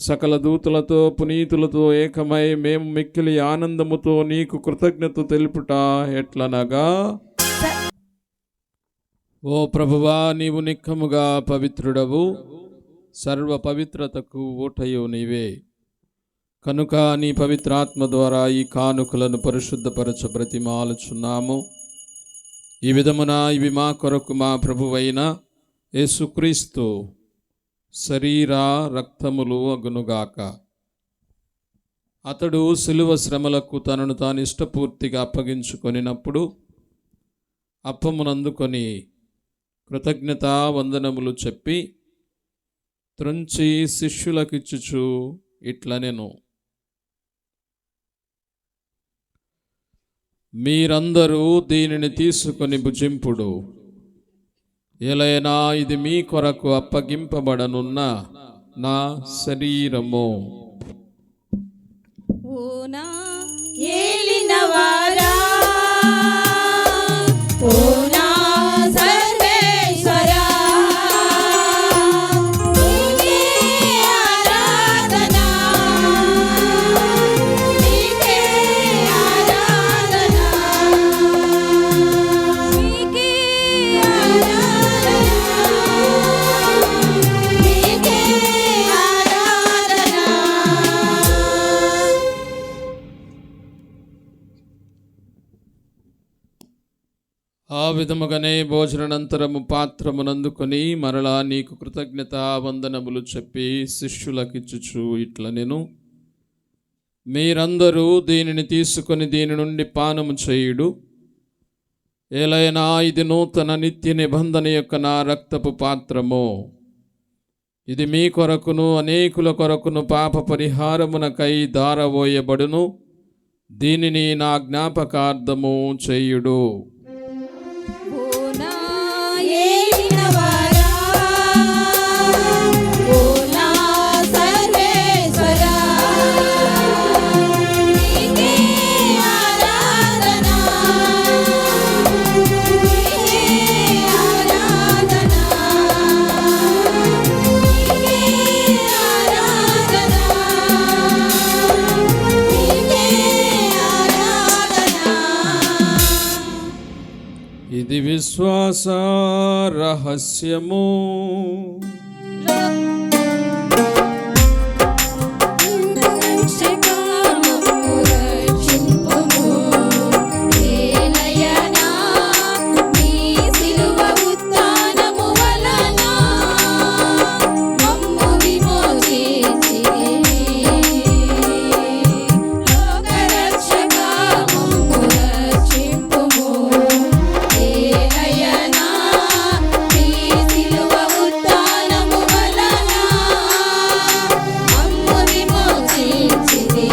సకల దూతలతో పునీతులతో ఏకమై మేము మిక్కిలి ఆనందముతో నీకు కృతజ్ఞత తెలుపుట ఎట్లనగా, ఓ ప్రభువా, నీవు నిక్కముగా పవిత్రుడవు, సర్వ పవిత్రతకు ఊటయు నీవే. కనుక నీ పవిత్రాత్మ ద్వారా ఈ కానుకలను పరిశుద్ధపరచ బ్రతిమాలుచున్నాము. ఈ విధమున ఇవి మా కొరకు మా ప్రభువైన యేసుక్రీస్తు శరీర రక్తములు అగునుగాక. అతడు శిలువ శ్రమలకు తనను తాను ఇష్టపూర్తిగా అప్పగించుకొనినప్పుడు అప్పమునందుకొని కృతజ్ఞతా వందనములు చెప్పి త్రుంచి శిష్యులకిచ్చుచు ఇట్లనెను, మీరందరూ దీనిని తీసుకొని భుజింపుడు. ఎలైనా ఇది మీ కొరకు అప్పగింపబడనున్న నా శరీరము. ఓ నా ఏలినవారా, ఓ నా సర్వేశ్వరా, నీకే ఆరాధన, నీకే ఆరాధన, నీకే ఆరాధన, నీకే ఆరాధన. ఆ విధముగానే భోజనానంతరము పాత్రమునందుకొని మరలా నీకు కృతజ్ఞతా వందనములు చెప్పి శిష్యులకిచ్చుచు ఇట్లనెను, మీరందరూ దీనిని తీసుకొని దీని నుండి పానము చేయుడు. ఏలైనా ఇది నూతన నిత్య నిబంధన యొక్క నా రక్తపు పాత్రము. ఇది మీ కొరకును అనేకుల కొరకును పాప పరిహారమునకై దారవోయబడును. దీనిని నా జ్ఞాపకార్థము చేయుడు. ఓ నా ఏలినవారా, ఓ నా సర్వేశ్వరా, నీకే ఆరాధన, నీకే ఆరాధన, నీకే ఆరాధన, నీకే ఆరాధన. ఇది విశ్వాస రహస్యము. రక్షకామము రక్షింపుము. ఏలయనా నీ సిలువ ఉత్థానము వలన మమ్ము విమోచించితివి. లోకరక్షకామము రక్షింపుము. ఏలయనా నీ సిలువ ఉత్థానము వలన మమ్ము విమోచించితివి.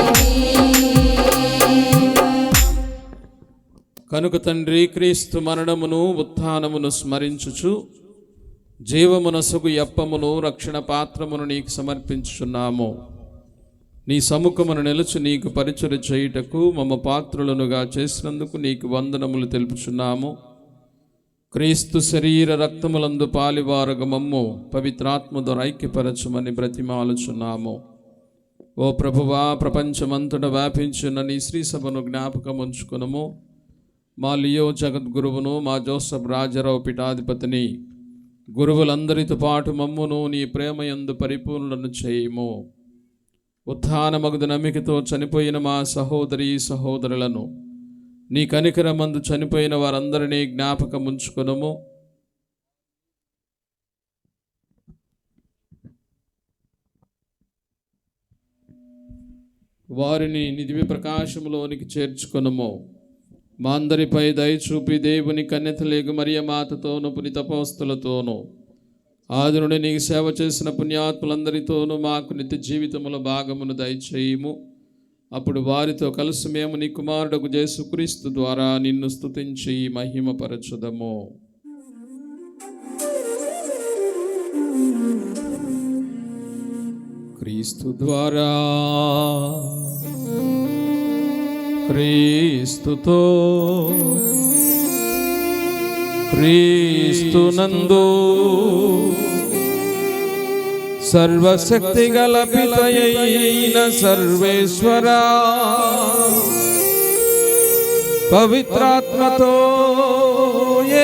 కనుక తండ్రి, క్రీస్తు మరణమును ఉత్థానమును స్మరించుచు జీవమునసగు యప్పమును రక్షణ పాత్రమును నీకు సమర్పించుచున్నాము. నీ సముఖమును నిలుచు నీకు పరిచర్య చేయుటకు మమ్మ పాత్రులనుగా చేసినందుకు నీకు వందనములు తెలుపుచున్నాము. క్రీస్తు శరీర రక్తములందు పాలివారగ మమ్ము పవిత్రాత్మ ద్వారా ఐక్యపరచుమని బ్రతిమాలుచున్నాము. ఓ ప్రభువా, ప్రపంచమంతట వ్యాపించిన నీ శ్రీ సభను జ్ఞాపకముంచుకునము. మా లియో జగద్గురువును, మా జోసఫ్ రాజారావు పీఠాధిపతిని, గురువులందరితో పాటు మమ్మును నీ ప్రేమయందు పరిపూర్ణులను చేయుము. ఉత్థానమగు నమ్మికతో చనిపోయిన మా సహోదరి సహోదరులను, నీ కనికరమందు చనిపోయిన వారందరినీ జ్ఞాపకముంచుకునము. వారిని నిదివి ప్రకాశములోనికి చేర్చుకొనుము. మా అందరిపై దయచూపి దేవుని కన్యతలేగు మరియ మాతతోను పునీతపోస్తులతోనూ ఆది నుండి నీకు సేవ చేసిన పుణ్యాత్ములందరితోనూ మాకు నిత్య జీవితముల భాగమును దయచేయుము. అప్పుడు వారితో కలిసి మేము నీ కుమారుడకు యేసుక్రీస్తు ద్వారా నిన్ను స్తుతించి మహిమపరచుదము. క్రీస్తు ద్వారా, క్రీస్తుతో, క్రీస్తునందు సర్వశక్తి గల పితయైన సర్వేశ్వరా, పవిత్రాత్మతో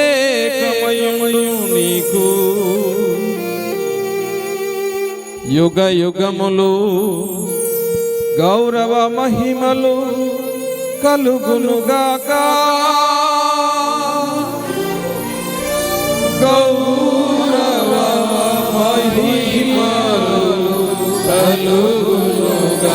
ఏకమయుడు నీకు యుగ యుగములు గౌరవ మహిమలు కలుగునుగాక. గౌరవ మహిమలు కలుగునుగాక.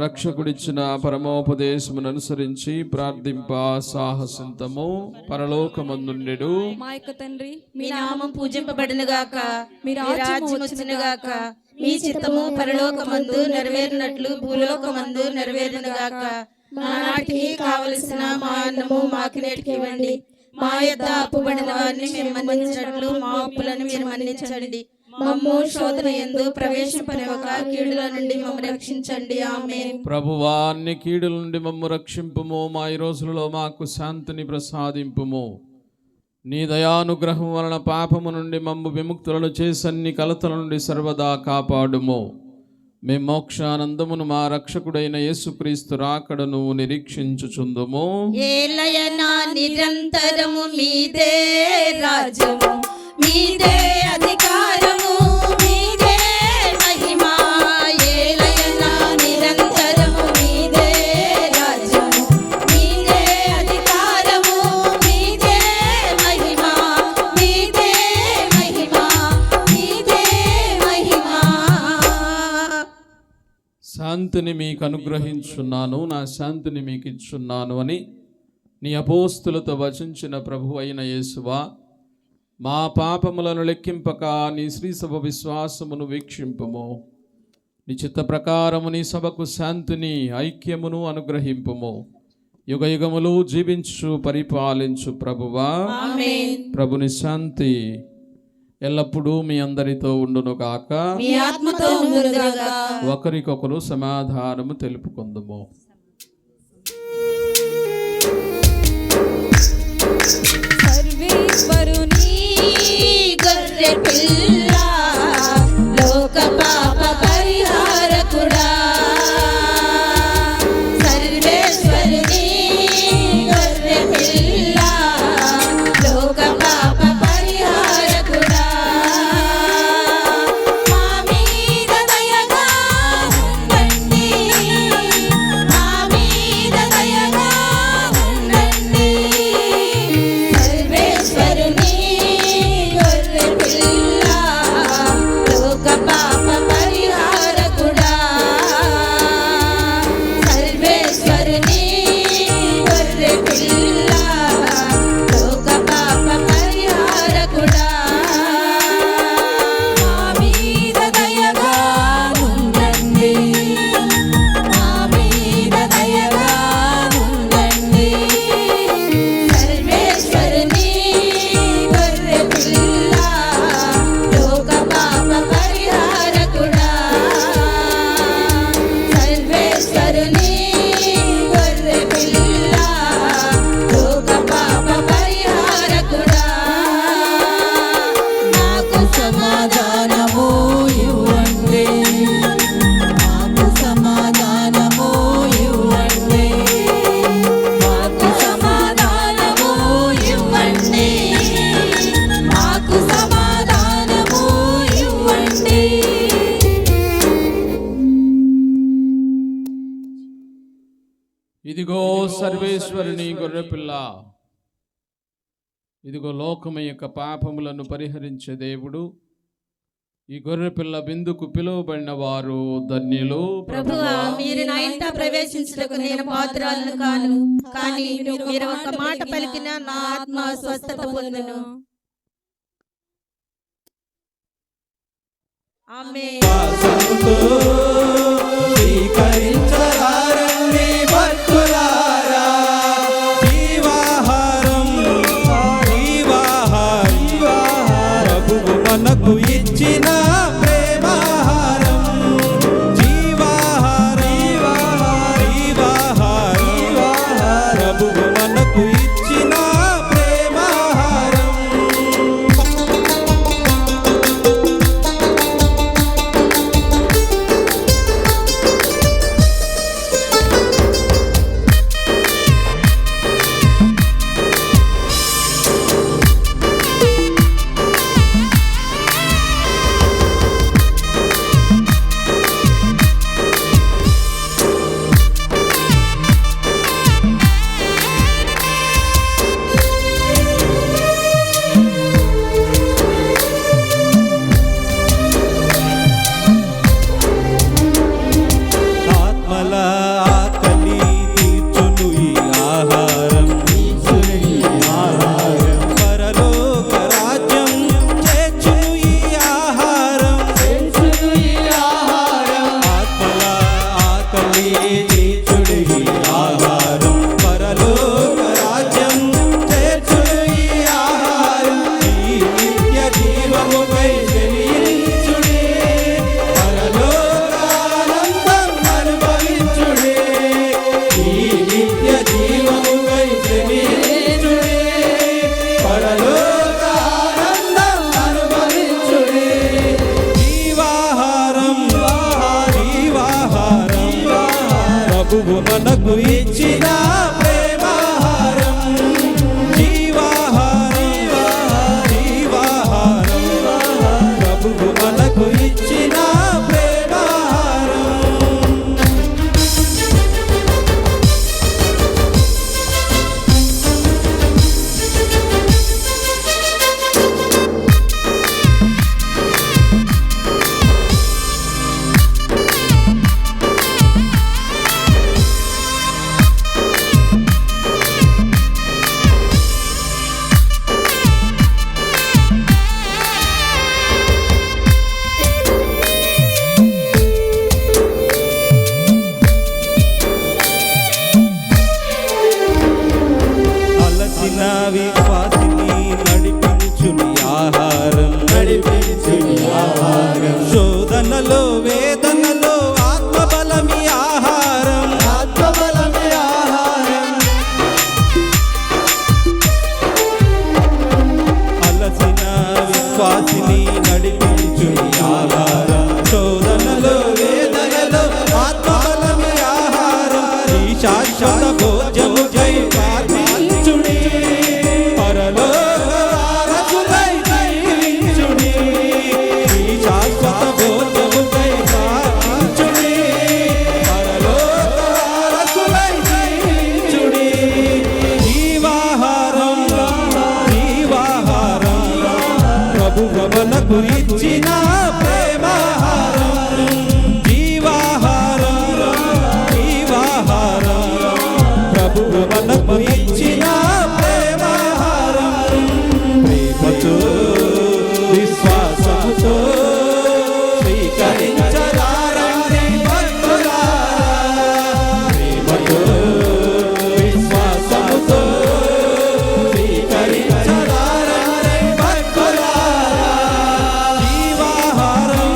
రక్షకుడిచ్చిన పరమోపదేశమును అనుసరించి ప్రార్థింప సాహసింతము. పరలోకమందుండెడు మా యొక్క తండ్రి, మీ నామం పూజింపబడునుగాక, మీ రాజ్యం వచ్చునుగాక, మీ చిత్తము పరలోకమందు నెరవేరినట్లు భూలోకమందు నెరవేరునుగాక. మా నాటికి కావలసిన మా అన్నము మాకు నేటికి ఇవ్వండి. మా యొద్ద అప్పుబడిన వారిని మేము మన్నించినట్లు మా అప్పులను మీరు మన్నించండి. మమ్ము శోధన యందు ప్రవేశింపనివ్వక కీడుల నుండి మమ్మల్ని రక్షించండి. ఆమేన్. ప్రభువా, అన్ని కీడుల నుండి మమ్ము రక్షింపుము. మా ఈ రోజులలో మాకు శాంతిని ప్రసాదింపుము. నీ దయానుగ్రహం వలన పాపము నుండి మమ్ము విముక్తులను చేసి అన్ని కలతల నుండి సర్వదా కాపాడుము. మేము మోక్షానందమును మా రక్షకుడైన యేసుక్రీస్తు రాకడను నిరీక్షించుచుందుము. ఏలయనా నిరంతరము మీదే రాజ్యము, మీదే అధికారము, మీదే మహిమా. ఏలయనా నిరంతరము మీదే రాజ్యము, మీదే అధికారము, మీదే మహిమా, మీదే మహిమా, మీదే మహిమా. శాంతిని మీకు అనుగ్రహించున్నాను, నా శాంతిని మీకు ఇచ్చున్నాను అని నీ అపోస్తులతో వచించిన ప్రభు అయిన యేసువా, మా పాపములను లెక్కింపక నీ శ్రీసభ విశ్వాసమును వీక్షింపుము. నీ చిత్త ప్రకారము నీ సభకు శాంతిని ఐక్యమును అనుగ్రహింపుము. యుగ యుగములు జీవించు పరిపాలించు ప్రభువా. ప్రభుని శాంతి ఎల్లప్పుడూ మీ అందరితో ఉండునుగాక, మీ ఆత్మతో ఉండునుగాక. ఒకరికొకరు సమాధానము తెలుపుకుందుము. సర్వేశ్వరుని గొర్రె పిల్ల, లోక పాప పరిహారకుడా. సర్వేశ్వరుని గొర్రె పిల్ల, లోక పాప పరిహారకుడా. మా మీద దయగా ఉండండి, మా మీద దయగా ఉండండి. సర్వేశ్వరుని గొర్రె పిల్ల, లోక పాప పరిహారకుడా. సర్వేశ్వరుని గొర్రె పిల్ల, లోక పాప పరిహారకుడా. మా మీద దయగా ఉండండి, మా మీద దయగా ఉండండి. సర్వేశ్వరుని గొర్రె పిల్ల, లోక పాప పరిహారకుడా. సర్వేశ్వరుని గొర్రె పిల్ల, లోక పాప పరిహారకుడా. నాకు సమాధానము ఇవ్వండి, నాకు సమాధానము ఇవ్వండి, మాకు సమాధానము ఇవ్వండి, మాకు సమాధానము ఇవ్వండి. ఇదిగో సర్వేశ్వరుని గొర్రెపిల్ల, ఇదిగో లోకము యొక్క పాపములను పరిహరించే దేవుడు. ఈ గొర్రెపిల్ల బిందుకు పిలువబడిన వారు ధన్యులు. ప్రభువా, మీరు నా ఇంట ప్రవేశించుటకు నేను పాత్రాలను కాను, కానీ మీరు ఒక మాట పలికిన నా ఆత్మ స్వస్థత పొందును. ఆమేన్. స్వీకరించరారండి భక్తులారా, జీవాహారం ప్రభువు మనకు ఇచ్చిన ప్రేమాహారం. ప్రభువు మనకు ఇచ్చిన ప్రేమాహారం. మళ్ళీ చేర్చుడి ఈ ఆహారం పరలోక రాజ్యం చేర్చుడి ఈ ఆహారం ఈ నిత్య జీవముపై చెలించుడి పరలోకానందం అనుభవించుడి ఈ నిత్య జీవముపై చెలించుడి పరలోకానందం అనుభవించుడి జీవాహారం జీవాహారం ప్రభువు మనకు ఇచ్చిన ప్రేమాహారం జీవాహారం జీవాహారం ప్రభువు మనకు ఇచ్చిన ప్రేమాహారం అలసిన విశ్వాసిని నడిపించుని ఆహారం శోధనలో వేదనలో ఆత్మబలమి ఆహారం అలసిన విశ్వాసిని నడిపించుని ఆహారం శోధనలో వేదనలో ఆత్మబలమి ఆహారం ఈ శాశ్వత భోజము జై ప్రార్థించుడి పరలోక వారసులై జీవించుడి ఈ శాశ్వత భోజము జై ప్రార్థించుడి పరలోక వారసులై జీవించుడి జీవాహారం జీవాహారం ప్రభువు మనకు ఇచ్చిన ప్రేమాహారం జీవాహారం జీవాహారం ప్రభువు మనకు ఇచ్చిన ప్రేమాహారం ప్రేమతో విశ్వాసముతో స్వీకరించలారండి భక్తులారా ప్రేమతో విశ్వాసముతో స్వీకరించలారండి భక్తులారా జీవాహారం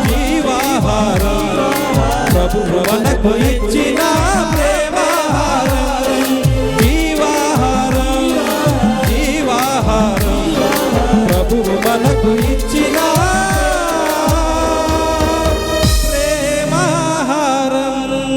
జీవాహారం ప్రభువు మనకు ఇచ్చిన ప్రేమాహారం జీవాహారం జీవాహారం ప్రభువు మనకు ఇచ్చిన ప్రేమాహారం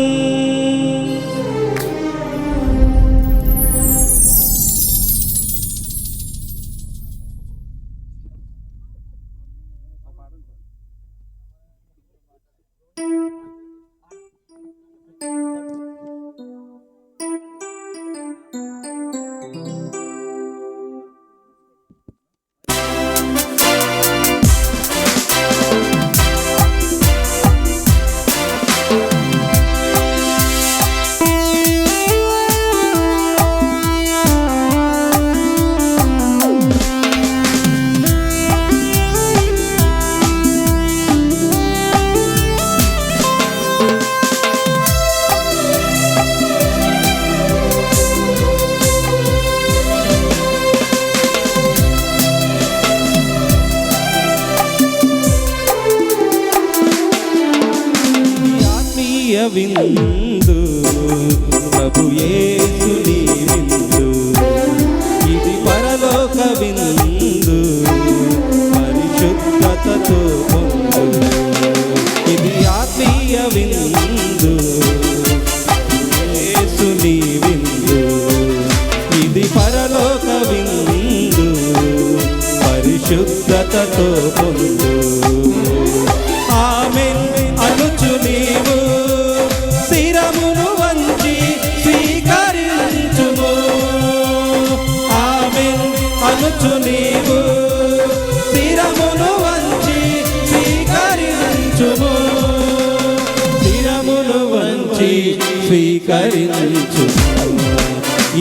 విందు ప్రభు యేసుని విందు ఇది పరలోక విందు పరిశుద్ధతతో పొందు ఇది ఆత్మీయ విందు యేసుని విందు ఇది పరలోక విందు పరిశుద్ధతతో పొందు ఆమేన్ అనుచు నీవు శిరమును వంచి స్వీకరించుము ఆమేన్ అనుచు నీవు శిరమును వంచి స్వీకరించుము శిరమును వంచి స్వీకరించుము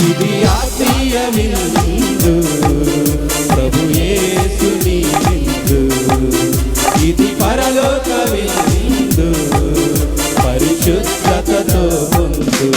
ఇది ఆత్మీయ విందు ప్రభు యేసుని విందు ఇది పరలోక విందు పరిశుద్ధ పరిశుద్ధతతో ముందు.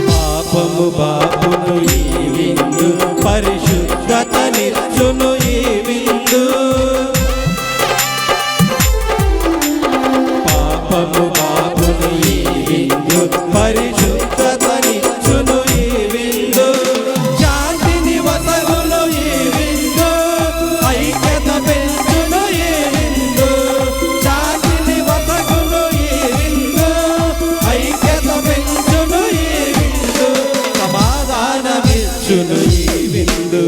పాపము బాపును ఈ విందు, పరిశుద్ధతనిచ్చును ఈ విందు. పాపము బాపును ఈ విందు, పరిశుద్ధతనిచ్చును ఈ విందు. శాంతిని వసగును ఈ విందు, ఐక్యత పెంచును ఈ విందు. శాంతిని వసగును ఈ విందు, ఐక్యత పెంచును ఈ విందు. సమాధానమిచ్చును ఈ విందు,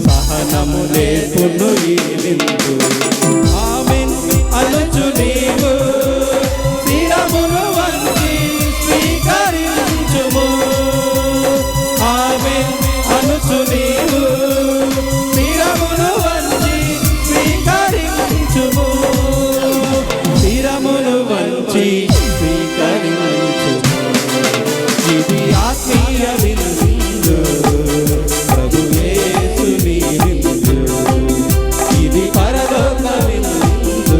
సహనము నేర్పును ఈ విందు. ఆమేన్ అనుచు నీవు శిరమును వంచి స్వీకరించుము. ఆమేన్ అనుచు నీవు శిరమును వంచి స్వీకరించుము. శిరమును వంచి స్వీకరించుము. ఇది ఆత్మీయ విందు, ప్రభు యేసుని విందు. ఇది పరలోక విందు,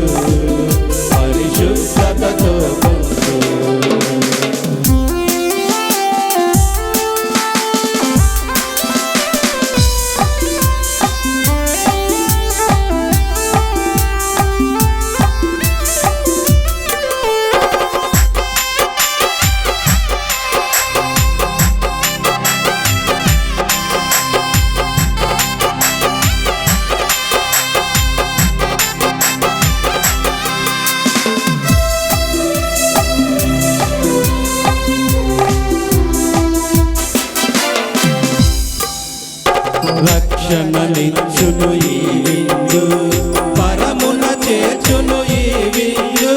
పరిశుద్ధతతో ముందు. రక్షణనిచ్చును ఈ విందు, పరమున చేర్చును ఈ విందు.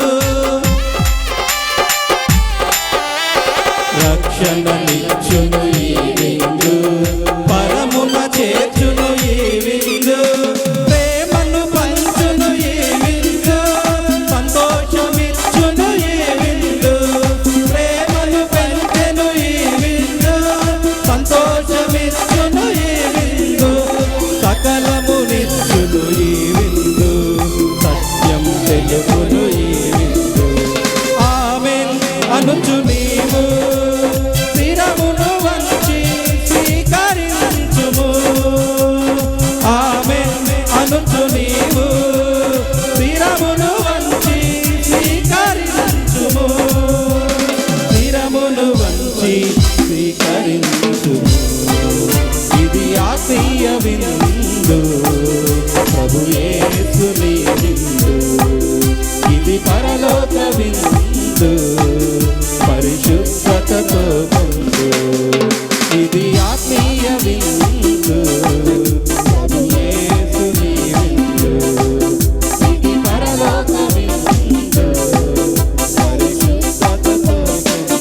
రక్షణనిచ్చును ఈ విందు, పరమున చేర్చును ఈ విందు. ప్రేమను పంచును ఈ విందు, సంతోషమిచ్చును ఈ విందు. ప్రేమను పెంచెను ఈ విందు, సంతోషమిచ్చును ఈ విందు. సకలమునిచ్చును ఈ విందు, సత్యం తెలుపును ఈ విందు. ఆమేన్ అనుచు నీవు శిరమును వంచి స్వీకరించుము. ఆమేన్ అనుచు నీవు శిరమును వంచి స్వీకరించుము. శిరమును వంచి స్వీకరించుము. ఇది ఆత్మీయ విందు, ప్రభు యేసుని విందు. ఇది పరలోక విందు, పరిశుద్ధతతో ముందు. ఇది ఆత్మీయ విందు, ప్రభు యేసుని విందు. ఇది పరలోక విందు, పరిశుద్ధతతో ముందు.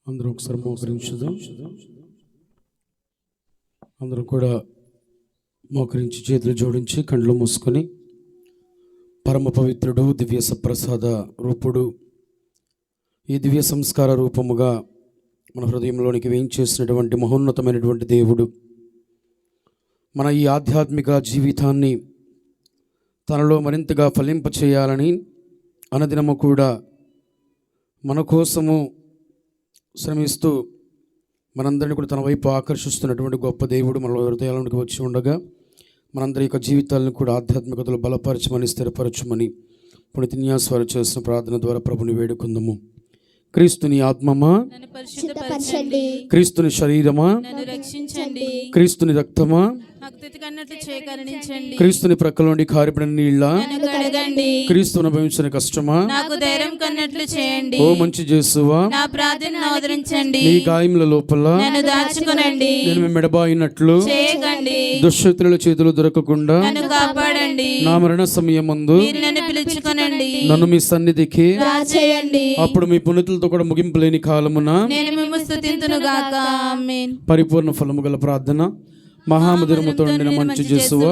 అందరూ ఒకసారి మోకరించుదాం. అందరూ కూడా మోకరించి చేతులు జోడించి కళ్ళు మూసుకొని పరమ పవిత్రుడు దివ్య సప్రసాద రూపుడు ఈ దివ్య సంస్కార రూపముగా మన హృదయంలోనికి వేయించేసినటువంటి మహోన్నతమైనటువంటి దేవుడు మన ఈ ఆధ్యాత్మిక జీవితాన్ని తనలో మరింతగా ఫలింపచేయాలని అనుదినము కూడా మన కోసము శ్రమిస్తూ మనందరినీ కూడా తన వైపు ఆకర్షిస్తున్నటువంటి గొప్ప దేవుడు మన హృదయాలకు వచ్చి ఉండగా మనందరి యొక్క జీవితాలను కూడా ఆధ్యాత్మికతలో బలపరచమని, స్థిరపరచమని పుణితిన్యాస్వారు చేసిన ప్రార్థన ద్వారా ప్రభుని వేడుకుందాము. క్రీస్తుని ఆత్మమా, నన్ను పరిశుద్ధపరచండి. క్రీస్తుని శరీరమా, నన్ను రక్షించండి. క్రీస్తుని రక్తమా, భక్తి కన్నట్లు చేకరణించండి. క్రీస్తుని ప్రక్కలోండి కారిపడిన నీళ్ళ, నన్ను కడగండి. క్రీస్తుని అనుభవించిన కష్టమా, నాకు ధైర్యం కన్నట్లు చేయండి. ఓ మంచి యేసువా, నా ప్రార్థనను ఆదరించండి. నీ గాయముల లోపల నన్ను దాచుకొనండి. నేను మెడబాయినట్లు చేయకండి. దుష్టశక్తుల చేతులు దొరకకుండా నన్ను కాపాడండి. నా మరణ సమయమందు మీరు నన్ను పిలుచుకొనండి. నన్ను మీ సన్నిధికి చేయండి. అప్పుడు మీ పుణ్యతులతో కూడా ముగింపు లేని కాలమున నేను మిమ్ము స్తుతింతును గాక. ఆమేన్. పరిపూర్ణ ఫలము గల ప్రార్థన. మహామధురముతో నిండిన మంచి యేసువా,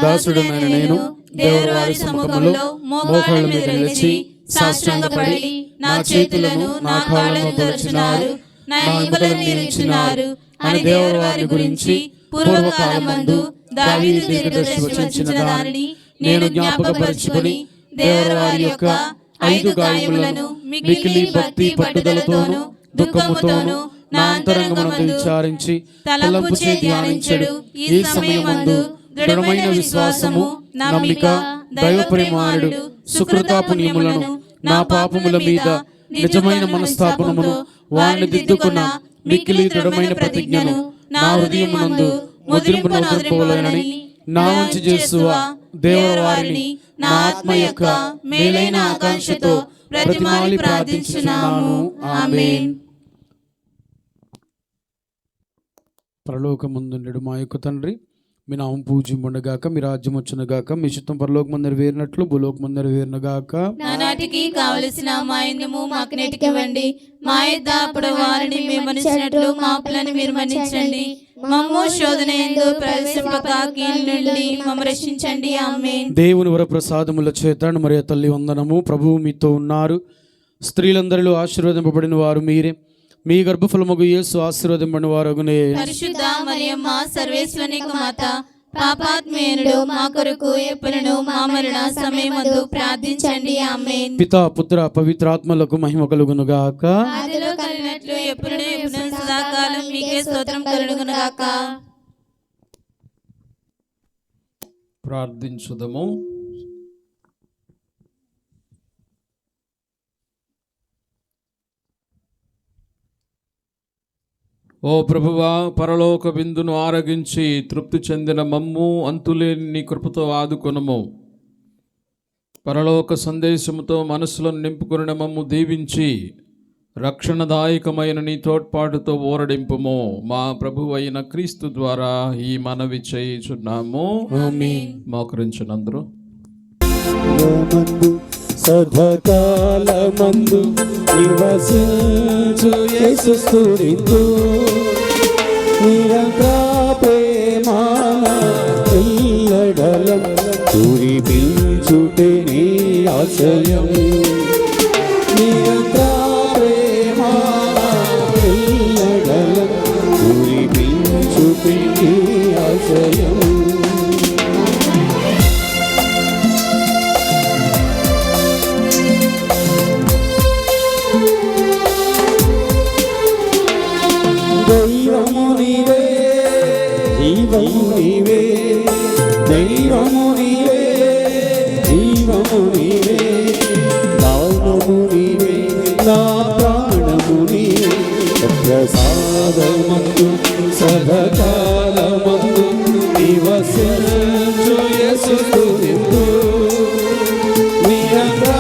దాసుడనైన నేను దేవుని వారి సముఖములో మోకాళ్ళ మీద నిలిచి సాష్టాంగపడి నా చేతులను నా కాళ్ళను తొలచినారు, నా ఎముకలను నిలిచినారు అని దేవుని వారి గురించి పూర్వకాలమందు దావీదు దీర్ఘదర్శి వచించిన దానిని నేను జ్ఞాపకపరచుకొని దేవుని వారి యొక్క 5 గాయములను మిక్కిలి భక్తి పట్టుదలతోను దుఃఖముతోను నా అంతరంగమునందు విచారించి తలంపు చే ధ్యానించెడు. ఈ సమయమందు దృఢమైన విశ్వాసము, నమ్మిక, దైవ పరిమాణుడు, సుకృతాపుణ్యములను, నా పాపముల మీద నిజమైన మనస్తాపనమును, వారిని దిద్దుకున్న మిక్కిలి దృఢమైన ప్రతిజ్ఞను నా హృదయమునందు ముద్రింపనొదలుకోవాలని నా మంచి యేసువా, దేవుని వారిని నా ఆత్మ యొక్క మేలైన ఆకాంక్షతో ప్రతిమాలి ప్రార్థించున్నాను. ఆమేన్. పరలోకమందుండెడు మా యొక్క తండ్రి, మీ నామం పూజింపబడుగాక, మీ రాజ్యం వచ్చునుగాక, మీ చిత్తం పరలోకమందు నెరవేరినట్లు భూలోకమందు నెరవేరునుగాక. నానాటికి కావలసిన మా ఇందుము మాకు నెటికివ్వండి. మా యొద్ద అప్పుడు వారిని మేము మన్నించినట్లు మా అప్పులను మీరు మన్నించండి. మమ్ము శోధన యందు ప్రవేశింపక కీడు నుండి మమ్ము రక్షించండి. ఆమేన్. దేవుని వరప్రసాదముల చేత మరియ తల్లి వందనము. ప్రభువు మీతో ఉన్నారు. స్త్రీలందరిలో ఆశీర్వదింపబడిన వారు మీరే. మీ గర్భఫలమగు యేసు ఆశీర్వదింపబడిన వారగునే. పరిశుద్ధ మరియమ్మ సర్వేశ్వరుని మాత, పాపాత్మేయుడు మా కొరకు ఎప్పుడును మా మరణ సమయమందు ప్రార్థించండి. ఆమేన్. పితా పుత్ర పవిత్రాత్మలకు మహిమ కలుగునుగాక. ఆదిలో కలిగినట్లు ఎప్పుడును సదాకాలం మీకే స్తోత్రం కలుగునుగాక. ప్రార్థించుదము. ఓ ప్రభువా, పరలోక బిందును ఆరగించి తృప్తి చెందిన మమ్ము అంతులేని నీ కృపతో ఆదుకొనము. పరలోక సందేశముతో మనసులను నింపుకొనిన మమ్ము దీవించి రక్షణదాయకమైన నీ తోడ్పాటుతో ఓరడింపుము. మా ప్రభువు అయిన క్రీస్తు ద్వారా ఈ మనవి చేయుచున్నాము. మోకరించునందరూ. సదాకాలమందు నివసించు యేసు స్తుతింతు, నిరంతర ప్రేమాన ఎల్లడలం కురిపించుటే నీ ఆశయం. నిరంతర ప్రేమాన ఎల్లడలం కురిపించుటే నీ ఆశయం. దైవము నీవే, జీవము నీవే, దైవము నీవే, జీవము నీవే, దానము నీవే, నా ప్రాణము నీవే. ప్రసాదమందు సదాకాలమందు నివసించు యేసు స్తుతింతు, నిరంతర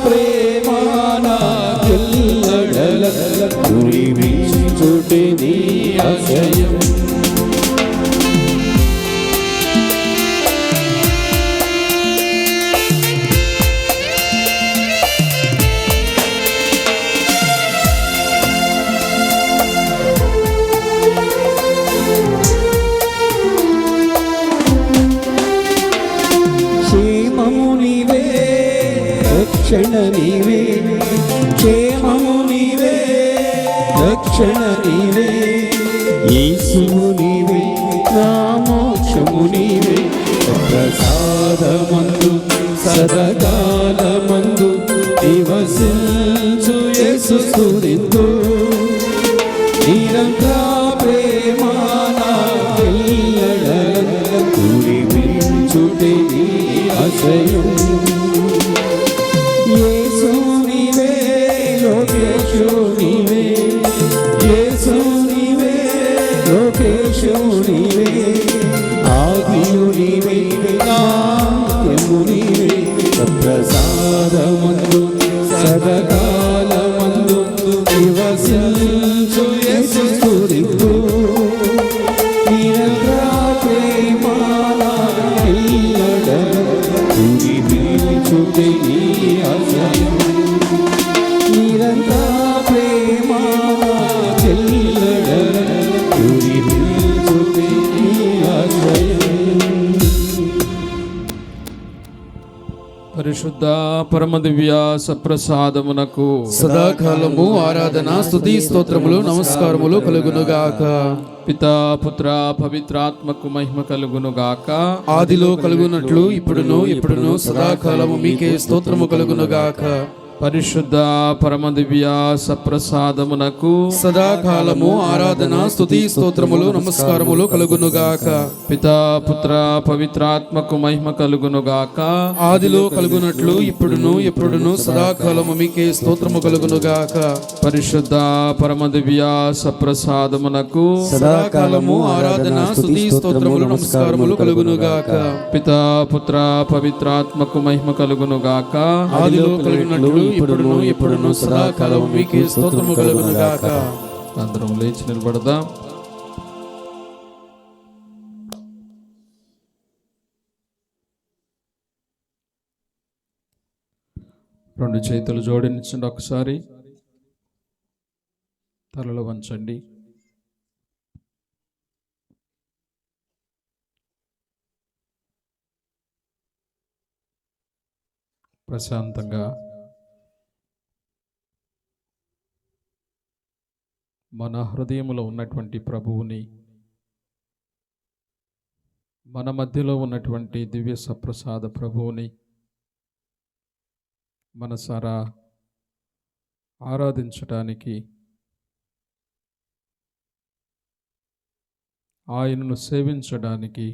ప్రేమాన ఎల్లడల కురిపించుటే నీ ఆశయం. క్షేమము నీవే, రక్షణ నీవే, క్షేమము నీవే, రక్షణ నీవే, యేసువు నీవే, నా మోక్షము నీవే. ప్రసాదమందు సదాకాలమందు నివసించు యేసు స్తుతింతు, నిరంతర ప్రేమాన ఎల్లడల కురిపించుటే పాదమందు సదాకాలమందు నివసించు యేసు స్తుతింతు నిరంతర ప్రేమ ఎల్లడను తుది నిలుచుటే నీ ఆశ్రయం నిరంతర ప్రేమ ఎల్లడను తుది నిలుచుటే నీ ఆశ్రయం. పరిశుద్ధ పరమ దివ్య సప్రసాదమునకు సదాకాలము ఆరాధన స్తుతి స్తోత్రములు నమస్కారములు కలుగునుగాక. పితా పుత్ర పవిత్రాత్మకు మహిమ కలుగునుగాక. ఆదిలో కలుగునట్లు ఇప్పుడును ఎప్పుడును సదాకాలము మీకే స్తోత్రము కలుగునుగాక. పరిశుద్ధ పరమ దివ్య సప్రసాదమునకు సదాకాలము ఆరాధన స్తుతి స్తోత్రములు నమస్కారములు కలుగునుగాక. పితా పుత్ర పవిత్రాత్మకు మహిమ కలుగునుగాక. ఆదిలో కలుగునట్లు ఇప్పుడును ఎప్పుడును సదాకాలము మీకే స్తోత్రము కలుగునుగాక. పరిశుద్ధ పరమ దివ్య సప్రసాదమునకు సదాకాలము ఆరాధన స్తుతి స్తోత్రములు నమస్కారములు కలుగునుగాక. పితా పుత్ర పవిత్రాత్మకు మహిమ కలుగునుగాక. ఆదిలో కలుగునట్లు ఇప్పుడును ఎప్పుడును సదాకాలము మీకే స్తోత్రము కలుగునుగాక. అందరం లేచి నిలబడదాం. రెండు చేతులు జోడించండి, ఒకసారి తలలో వంచండి. ప్రశాంతంగా మన హృదయంలో ఉన్నటువంటి ప్రభువుని, మన మధ్యలో ఉన్నటువంటి దివ్య సప్రసాద ప్రభువుని మనసారా ఆరాధించటానికి, ఆయనను సేవించడానికి,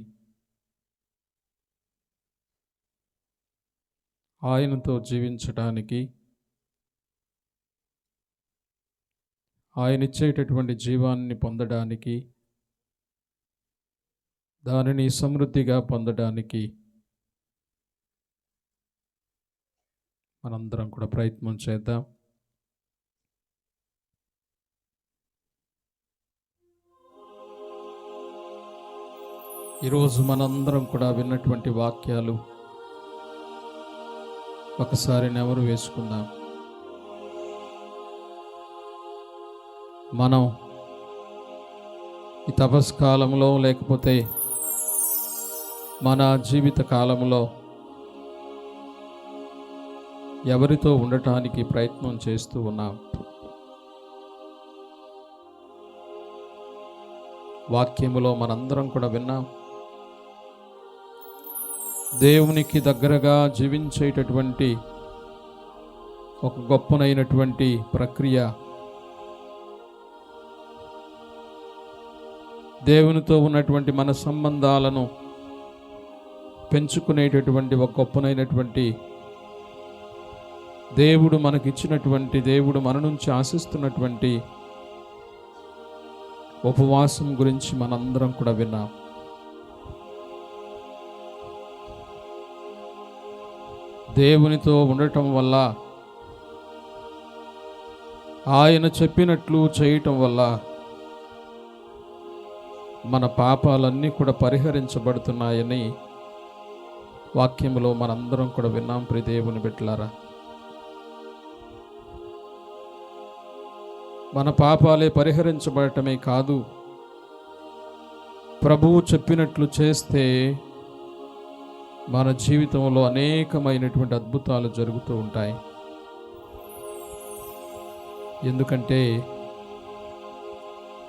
ఆయనతో జీవించటానికి, ఆయన ఇచ్చేటటువంటి జీవాన్ని పొందడానికి, దానిని సమృద్ధిగా పొందడానికి మనందరం కూడా ప్రయత్నం చేద్దాం. ఈరోజు మనందరం కూడా విన్నటువంటి వాక్యాలు ఒకసారి నెమరు వేసుకుందాం. మనం ఈ తపస్కాలంలో లేకపోతే మన జీవిత కాలంలో ఎవరితో ఉండటానికి ప్రయత్నం చేస్తూ ఉన్నాం? వాక్యములో మనందరం కూడా విన్నాం, దేవునికి దగ్గరగా జీవించేటటువంటి ఒక గొప్పనైనటువంటి ప్రక్రియ, దేవునితో ఉన్నటువంటి మన సంబంధాలను పెంచుకునేటటువంటి ఒక గొప్పనైనటువంటి దేవుడు మనకిచ్చినటువంటి, దేవుడు మన నుంచి ఆశిస్తున్నటువంటి ఉపవాసం గురించి మనందరం కూడా విన్నాం. దేవునితో ఉండటం వల్ల, ఆయన చెప్పినట్లు చేయటం వల్ల మన పాపాలన్నీ కూడా పరిహరించబడుతున్నాయని వాక్యములో మనందరం కూడా విన్నాం. ప్రియ దేవుని బిడ్డలారా, మన పాపాలే పరిహరించబడటమే కాదు, ప్రభువు చెప్పినట్లు చేస్తే మన జీవితంలో అనేకమైనటువంటి అద్భుతాలు జరుగుతూ ఉంటాయి. ఎందుకంటే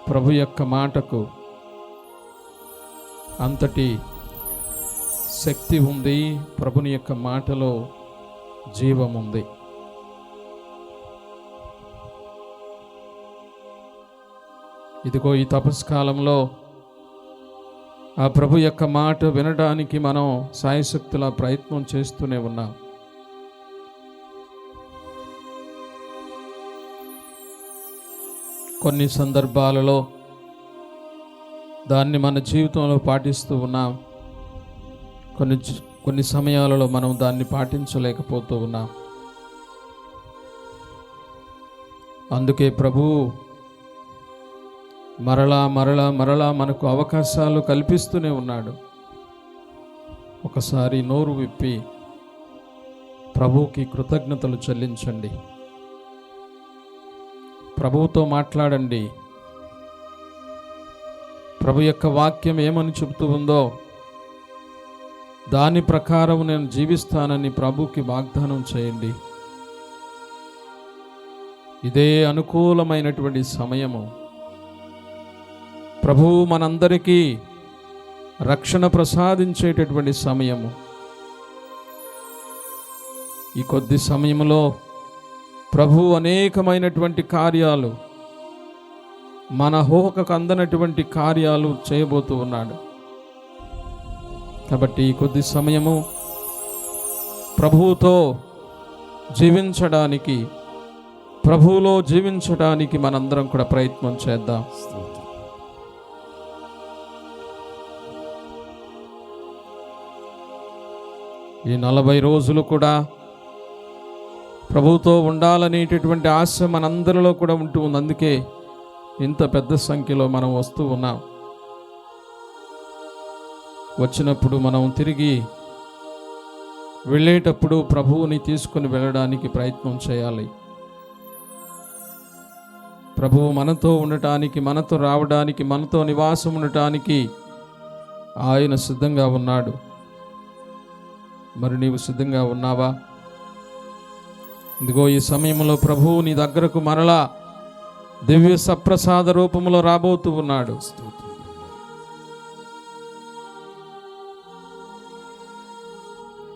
ప్రభు యొక్క మాటకు అంతటి శక్తి ఉంది, ప్రభుని యొక్క మాటలో జీవం ఉంది. ఇదిగో ఈ తపస్కాలంలో ఆ ప్రభు యొక్క మాట వినడానికి మనం సాయశక్తుల ప్రయత్నం చేస్తూనే ఉన్నాం. కొన్ని సందర్భాలలో దాన్ని మన జీవితంలో పాటిస్తూ ఉన్నాం. కొన్ని సమయాలలో మనం దాన్ని పాటించలేకపోతూ ఉన్నాం. అందుకే ప్రభువు మరలా మరలా మరలా మనకు అవకాశాలు కల్పిస్తూనే ఉన్నాడు. ఒకసారి నోరు విప్పి ప్రభువుకి కృతజ్ఞతలు చెల్లించండి. ప్రభువుతో మాట్లాడండి. ప్రభు యొక్క వాక్యం ఏమని చెబుతూ ఉందో దాని ప్రకారం నేను జీవిస్తానని ప్రభువుకి వాగ్దానం చేయండి. ఇదే అనుకూలమైనటువంటి సమయము. ప్రభువు మనందరికీ రక్షణ ప్రసాదించేటటువంటి సమయము. ఈ కొద్ది సమయంలో ప్రభువు అనేకమైనటువంటి కార్యాలు, మన ఊహకు అందనటువంటి కార్యాలు చేయబోతూ ఉన్నాడు. కాబట్టి ఈ కొద్ది సమయము ప్రభువుతో జీవించడానికి, ప్రభువులో జీవించడానికి మనందరం కూడా ప్రయత్నం చేద్దాం. ఈ 40 రోజులు కూడా ప్రభువుతో ఉండాలనేటటువంటి ఆశ మనందరిలో కూడా ఉంటూ ఉంది. అందుకే ఇంత పెద్ద సంఖ్యలో మనం వస్తూ ఉన్నాం. వచ్చినప్పుడు మనం తిరిగి వెళ్ళేటప్పుడు ప్రభువుని తీసుకుని వెళ్ళడానికి ప్రయత్నం చేయాలి. ప్రభువు మనతో ఉండటానికి, మనతో రావడానికి, మనతో నివాసం ఉండటానికి ఆయన సిద్ధంగా ఉన్నాడు. మరి నీవు సిద్ధంగా ఉన్నావా? ఇదిగో ఈ సమయంలో ప్రభువు నీ దగ్గరకు మరలా దివ్య సప్రసాద రూపంలో రాబోతూ ఉన్నాడు.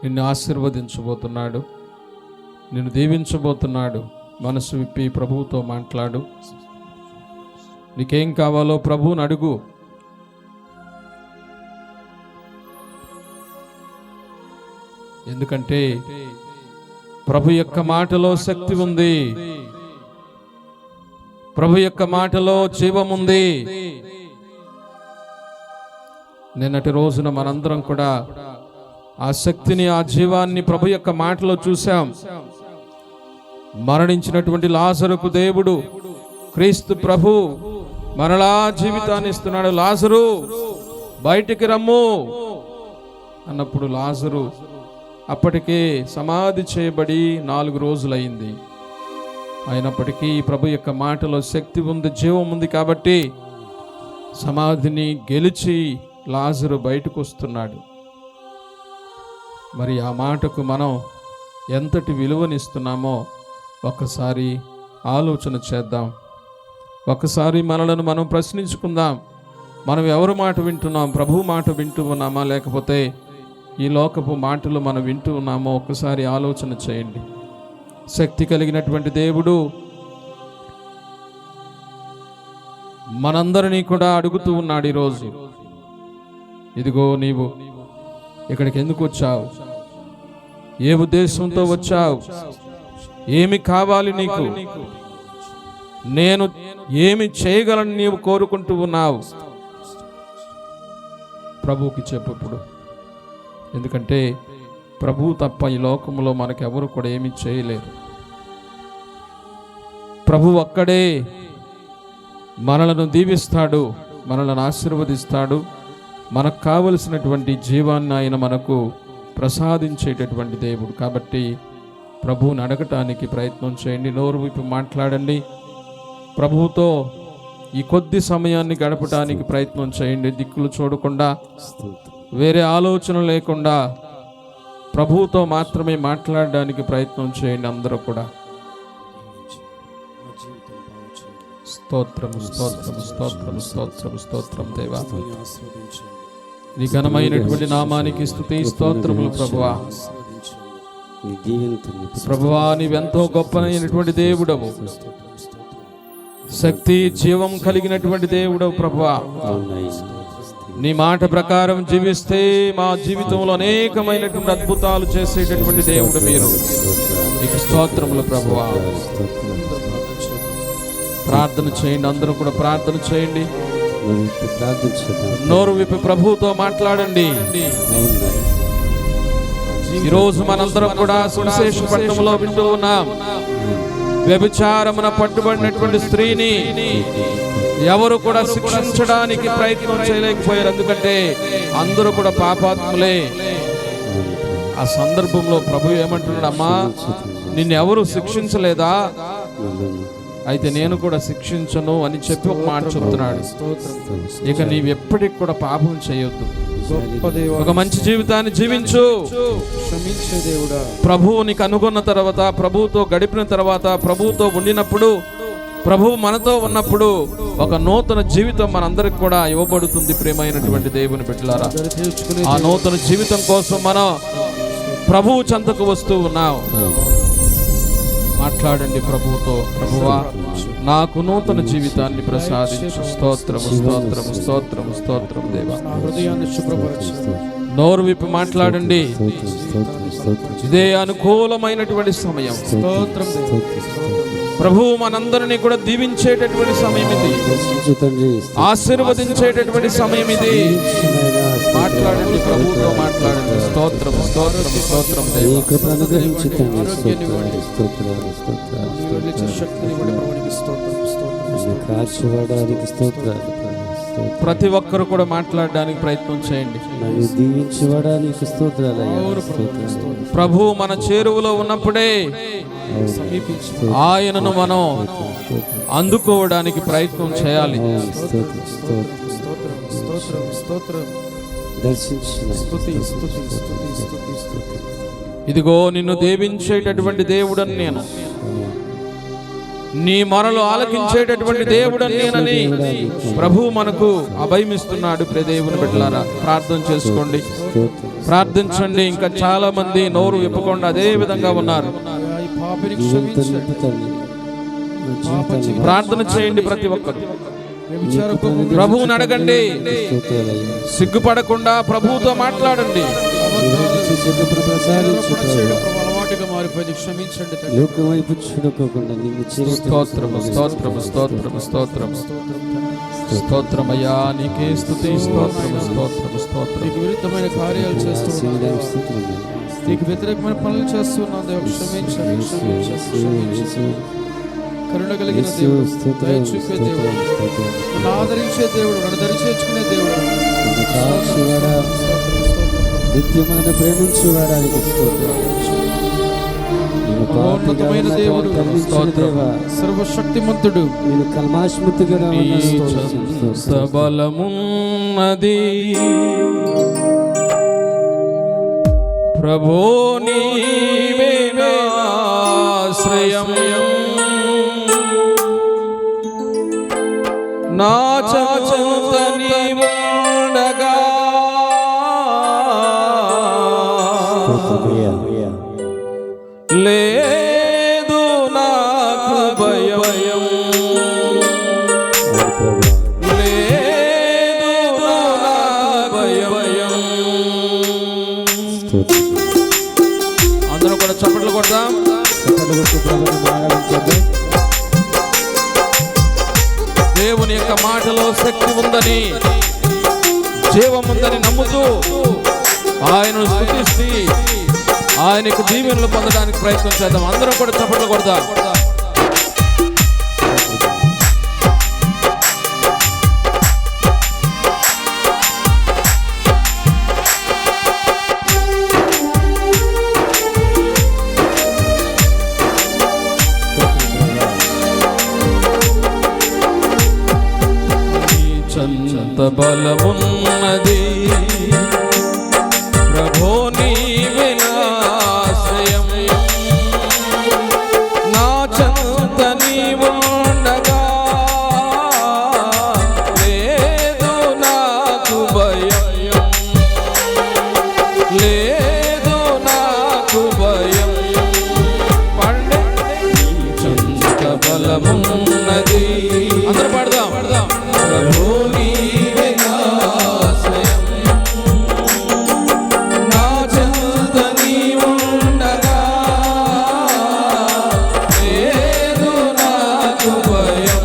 నిన్ను ఆశీర్వదించబోతున్నాడు, నిన్ను దీవించబోతున్నాడు. మనసు విప్పి ప్రభువుతో మాట్లాడు. నీకేం కావాలో ప్రభువుని అడుగు. ఎందుకంటే ప్రభు యొక్క మాటలో శక్తి ఉంది, ప్రభు యొక్క మాటలో జీవముంది. నిన్నటి రోజున మనందరం కూడా ఆ శక్తిని, ఆ జీవాన్ని ప్రభు యొక్క మాటలో చూశాం. మరణించినటువంటి లాజరుకు దేవుడు, క్రీస్తు ప్రభు మరలా జీవితాన్ని ఇస్తున్నాడు. లాజరు బయటికి రమ్ము అన్నప్పుడు లాజరు అప్పటికే సమాధి చేయబడి 4 రోజులైంది. అయినప్పటికీ ప్రభు యొక్క మాటలో శక్తి ఉంది, జీవం ఉంది. కాబట్టి సమాధిని గెలిచి లాజరు బయటకు వస్తున్నాడు. మరి ఆ మాటకు మనం ఎంతటి విలువనిస్తున్నామో ఒక్కసారి ఆలోచన చేద్దాం. ఒక్కసారి మనలను మనం ప్రశ్నించుకుందాం. మనం ఎవరి మాట వింటున్నాం? ప్రభు మాట వింటూ ఉన్నామా, లేకపోతే ఈ లోకపు మాటలు మనం వింటూ ఉన్నామో ఒక్కసారి ఆలోచన చేయండి. శక్తి కలిగినటువంటి దేవుడు మనందరినీ కూడా అడుగుతూ ఉన్నాడు ఈరోజు. ఇదిగో నీవు ఇక్కడికి ఎందుకు వచ్చావు? ఏ ఉద్దేశంతో వచ్చావు? ఏమి కావాలి నీకు? నేను ఏమి చేయగలను నీవు కోరుకుంటూ ఉన్నావు? ప్రభువుకి చెప్పప్పుడు. ఎందుకంటే ప్రభువు తప్ప ఈ లోకంలో మనకెవరు కూడా ఏమీ చేయలేరు. ప్రభువు ఒక్కడే మనలను దీవిస్తాడు, మనలను ఆశీర్వదిస్తాడు. మనకు కావలసినటువంటి జీవాన్ని ఆయన మనకు ప్రసాదించేటటువంటి దేవుడు. కాబట్టి ప్రభువుని అడగటానికి ప్రయత్నం చేయండి. నోరు విప్పి మాట్లాడండి. ప్రభువుతో ఈ కొద్ది సమయాన్ని గడపడానికి ప్రయత్నం చేయండి. దిక్కులు చూడకుండా, వేరే ఆలోచన లేకుండా ప్రభువుతో మాత్రమే మాట్లాడడానికి ప్రయత్నం చేయండి. అందరూ కూడా స్తోత్రము, స్తోత్రము, స్తోత్రము, స్తోత్రము, స్తోత్రం దేవా. నీ ఘనమైనటువంటి నామానికి స్తుతి స్తోత్రములు ప్రభువా. ప్రభువా, నీవెంతో గొప్పనైనటువంటి దేవుడవు, శక్తి జీవం కలిగినటువంటి దేవుడవు ప్రభువా. నీ మాట ప్రకారం జీవిస్తే మా జీవితంలో అనేకమైనటువంటి అద్భుతాలు చేసేటటువంటి దేవుడు మీరు. నీకు స్తోత్రములు ప్రభువా. ప్రార్థన చేయండి. అందరూ కూడా ప్రార్థన చేయండి. ప్రార్థించండి. నోరు విప్పి ప్రభువుతో మాట్లాడండి. ఈరోజు మనందరం కూడా సువిశేష పట్టణంలో వింటూ ఉన్నాం. వ్యభిచారమున పట్టుబడినటువంటి స్త్రీని ఎవరు కూడా శిక్షించడానికి ప్రయత్నం చేయలేకపోయారు, ఎందుకంటే అందరూ కూడా పాపాత్ములే. ఆ సందర్భంలో ప్రభు ఏమంటున్నాడు, అమ్మా నిన్నెవరు శిక్షించలేదా, అయితే నేను కూడా శిక్షించను అని చెప్పి ఒక మాట చెప్తున్నాడు. ఇక నీవెప్పటికి కూడా పాపం చేయొద్దు, ఒక మంచి జీవితాన్ని జీవించు. క్షమించే దేవుడా, ప్రభువు నీకు అనుకున్న తర్వాత, ప్రభువుతో గడిపిన తర్వాత, ప్రభువుతో ఉండినప్పుడు, ప్రభువు మనతో ఉన్నప్పుడు ఒక నూతన జీవితం మనందరికి కూడా ఇవ్వబడుతుంది. ప్రియమైనటువంటి దేవుని బిడ్డలారా, ఆ నూతన జీవితం కోసం మనం ప్రభువు చెంతకు వస్తూ ఉన్నాం. మాట్లాడండి ప్రభువుతో, ప్రభువా నాకు నూతన జీవితాన్ని ప్రసాదించు. స్తోత్రము స్తోత్రము స్తోత్రము స్తోత్రము దేవా. హృదయాన్ని శుభ్రపరచు. నోరు విప్పి మాట్లాడండి. ఇదే అనుకూలమైనటువంటి సమయం. స్తోత్రం ప్రభువు మనందరినీ కూడా దీవించేటటువంటి సమయం ఇది, ఆశీర్వదించేటటువంటి సమయం ఇది. మాట్లాడండి, ప్రభువుతో మాట్లాడండి. స్తోత్రం స్తోత్రం స్తోత్రం దేవా. ప్రతి ఒక్కరు కూడా మాట్లాడడానికి ప్రయత్నం చేయండి. ప్రభువు మన చేరువలో ఉన్నప్పుడే ఆయనను మనం అందుకోవడానికి ప్రయత్నం చేయాలి. ఇదిగో నిన్ను దీవించేటటువంటి దేవుడని నేను, నీ మొరలు ఆలకించేటటువంటి దేవుడని నేనని ప్రభువు మనకు అభయమిస్తున్నాడు. ప్రియ దేవుని బిడ్డలారా, ప్రార్థన చేసుకోండి, ప్రార్థించండి. ఇంకా చాలా మంది నోరు విప్పకుండా అదే విధంగా ఉన్నారు. ప్రార్థన చేయండి ప్రతి ఒక్కరు. ప్రభువుని అడగండి, సిగ్గుపడకుండా ప్రభువుతో మాట్లాడండి. స్తోత్రము స్తోత్రము స్తోత్రము స్తోత్రము స్తోత్రమయ్యా, నీకే స్తుతి. స్తోత్రము స్తోత్రము స్తోత్రం. నీకు విరుద్ధమైన కార్యాలు చేస్తున్నాను, నీకు వ్యతిరేకమైన పనులు చేస్తున్నాను దేవ. క్షమించండి, క్షమించండి. కరుణ కలిగిన దేవుడు, దయ చూపే దేవుడు, నన్ను ఆదరించే దేవుడు, నన్ను దరిచేర్చుకునే దేవుడు, నిత్యమైన ప్రేమించువాడానికి మహోన్నతమైన దేవుడు, సర్వశక్తిమంతుడు, నేను కల్మాష్ముతిగా బలమున్నది ప్రభో నీవే ఆశ్రయం, నా చెంత నీవుండగా లేదు నాకు భయం, లేదు నాకు భయం. అందరూ కూడా చప్పట్లు కొడదాం. దేవుని యొక్క మాటలో శక్తి ఉందని, జీవం ఉందని నమ్ముతూ ఆయనను స్తుతిస్తూ ఆయనకు దీవెనలు పొందడానికి ప్రయత్నం చేద్దాం. అందరం కూడా చప్పట్లు కొడదాం. చంత బలమున్నది ప్రభో నీవే ఆశ్రయం, నా చంత నీవుండగా లేదు నాకు భయం, లేదు నాకు భయం. పండే చంత బలమున్నది. అందరూ పాడదాం. ప్రభో నీవే ఆశ్రయం, నా చెంత నీవుండగా లేదు నాకు భయం,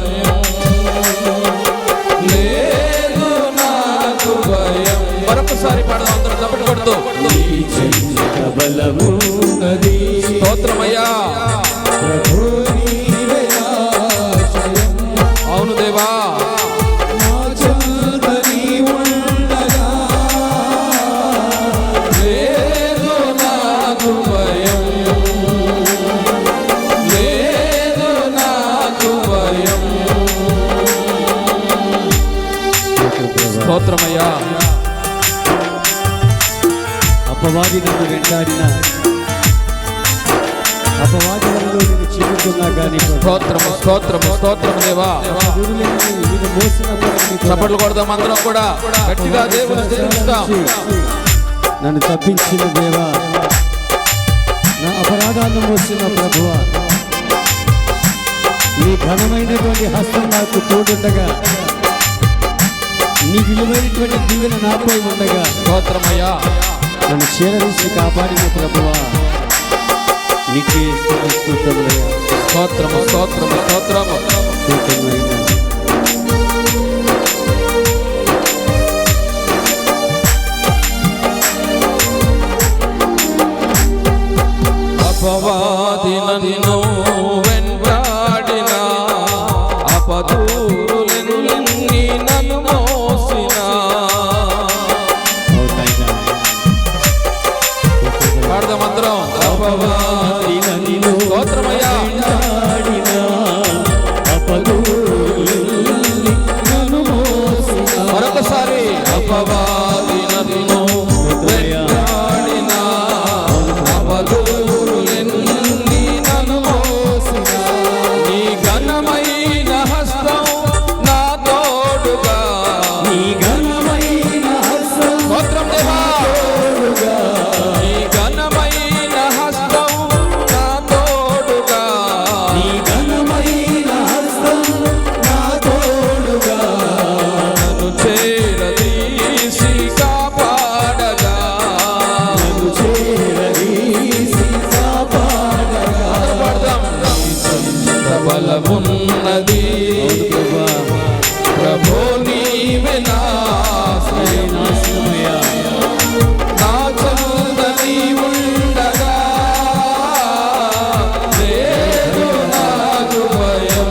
లేదు నాకు భయం. మరొకసారి పాడదాం అందరూ చప్పట్లు కొడుతూ. ప్రభు నీవే ఆశ్రయం. అవును దేవా, నా చెంత నీ ఉండగా లేదు నాకు భయం, లేదు నాకు భయం. స్తోత్రమయ్యా. అపవాది నన్ను వెంటాడిన, అపవాది వలలో నేను చిక్కుకున్నా కానీ స్తోత్రము స్తోత్రము స్తోత్రము దేవా. నేను మోసిన చప్పట్లు కొడదాం అందరం కూడా గట్టిగా దేవుని స్తుతిస్తాం. నన్ను తప్పించిన దేవా, నా అపరాధాలను మోసిన ప్రభువా, నీ ఘనమైనటువంటి హస్తం నాకు తోడుండగా, నీ విలువైనటువంటి దీవెన నాపై ఉండగా స్తోత్రమయ్యా. నన్ను చేరవేసి కాపాడిన ప్రభువా, నీకే స్తుతులయ్యా. స్తోత్రము స్తోత్రము స్తోత్రము. స్తోత్రమైనా అపవాది నన్ను వెంటాడిన, అపదూరులెన్ని నన్ను మోసిన. పాడదాం అందరం. అపవాది నన్ను, స్తోత్రమయ్యా. మరొకసారి అపవాది నన్ను వెంటాడిన, అపదూరులెన్ని నన్ను మోసిన. నీ ఘనమైన హస్తం నా తోడుగా, నీ ఘనమైన హస్తం స్తోత్రం దేవా. నీ ఘనమైన హస్తం నా తోడుగా, నీ ఘనమైన హస్తం నా తోడుగా, నన్ను చేరదీసి కాపాడగా, నన్ను చేరదీసి కాపాడగా. పాడదాం. బలమున్నది ప్రభు నీవే నా ఆశ్రయం. నా చెంత నీ ఉండగా లేదు నాకు భయం,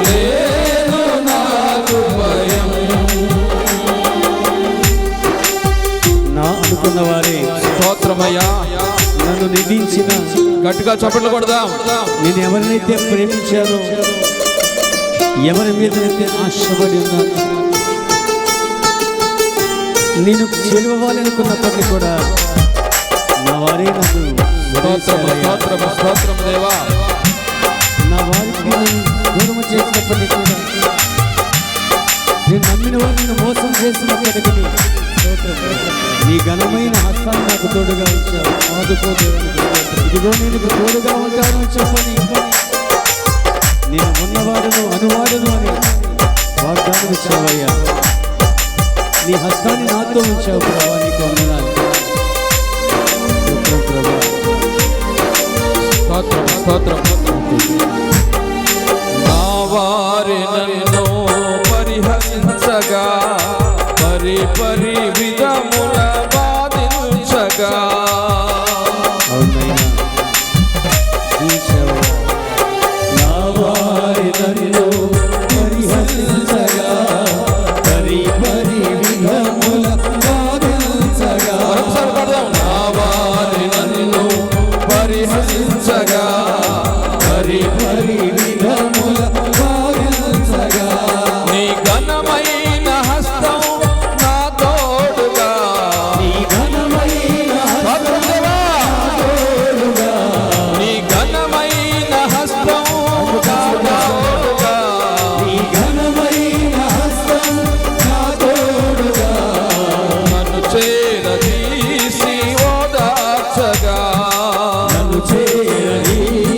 లేదు నాకు భయం. నా అనుకున్న వారే స్తోత్రమయ్యా. నన్ను నిందించిన, గట్టిగా చప్పట్లు కొడదాం. నేను ఎవరినైతే ప్రేమించానో, ఎవరి మీదనైతే ఆశపడి ఉన్నాను, నేను చెలవాలనుకున్నప్పటికీ కూడా నా వారే నన్ను స్తోత్రము స్తోత్రము స్తోత్రము దేవా. నా వారికి నన్ను దూరం చేసినప్పటికీ కూడా, నేను నమ్మిన వారిని మోసం చేసినప్పటికీ నీ ఘనమైన హస్తాన్ని నాకు తోడుగా ఉంచావు. ఇదిగో నేను ఇప్పుడు తోడుగా ఉంటాను చెప్పని, నేను ఉన్నవాడును అనువాడును అని వాగ్దానం ఇచ్చావయ్యా. నీ హస్తాన్ని నాతో ఉంచావు ప్రభా, నీకు వందనాలు. స్తోత్రం స్తోత్రం. నా వారి నన్ను పరిహసించగా, పరి విధముల బాధించగా, అవునయ్యా, ఉంచావయ్యా. నా వారి నన్ను పరిహసించగా, పరి విధముల బాధించగా. మరొకసారి పాడదాం. నా వారి నన్ను పరిహసించగా, పరి విధముల బాధించగా, నీ ఘనమైన హస్తం నా తోడుగా, నీ ఘనమైన స్తోత్రం దేవా. తోడుగా, నీ ఘనమైన హస్తం నా తోడుగా, నీ ఘనమైన హస్తం నా తోడుగా, నన్ను చేరదీసి ఓదార్చగా, నన్ను చేరదీసి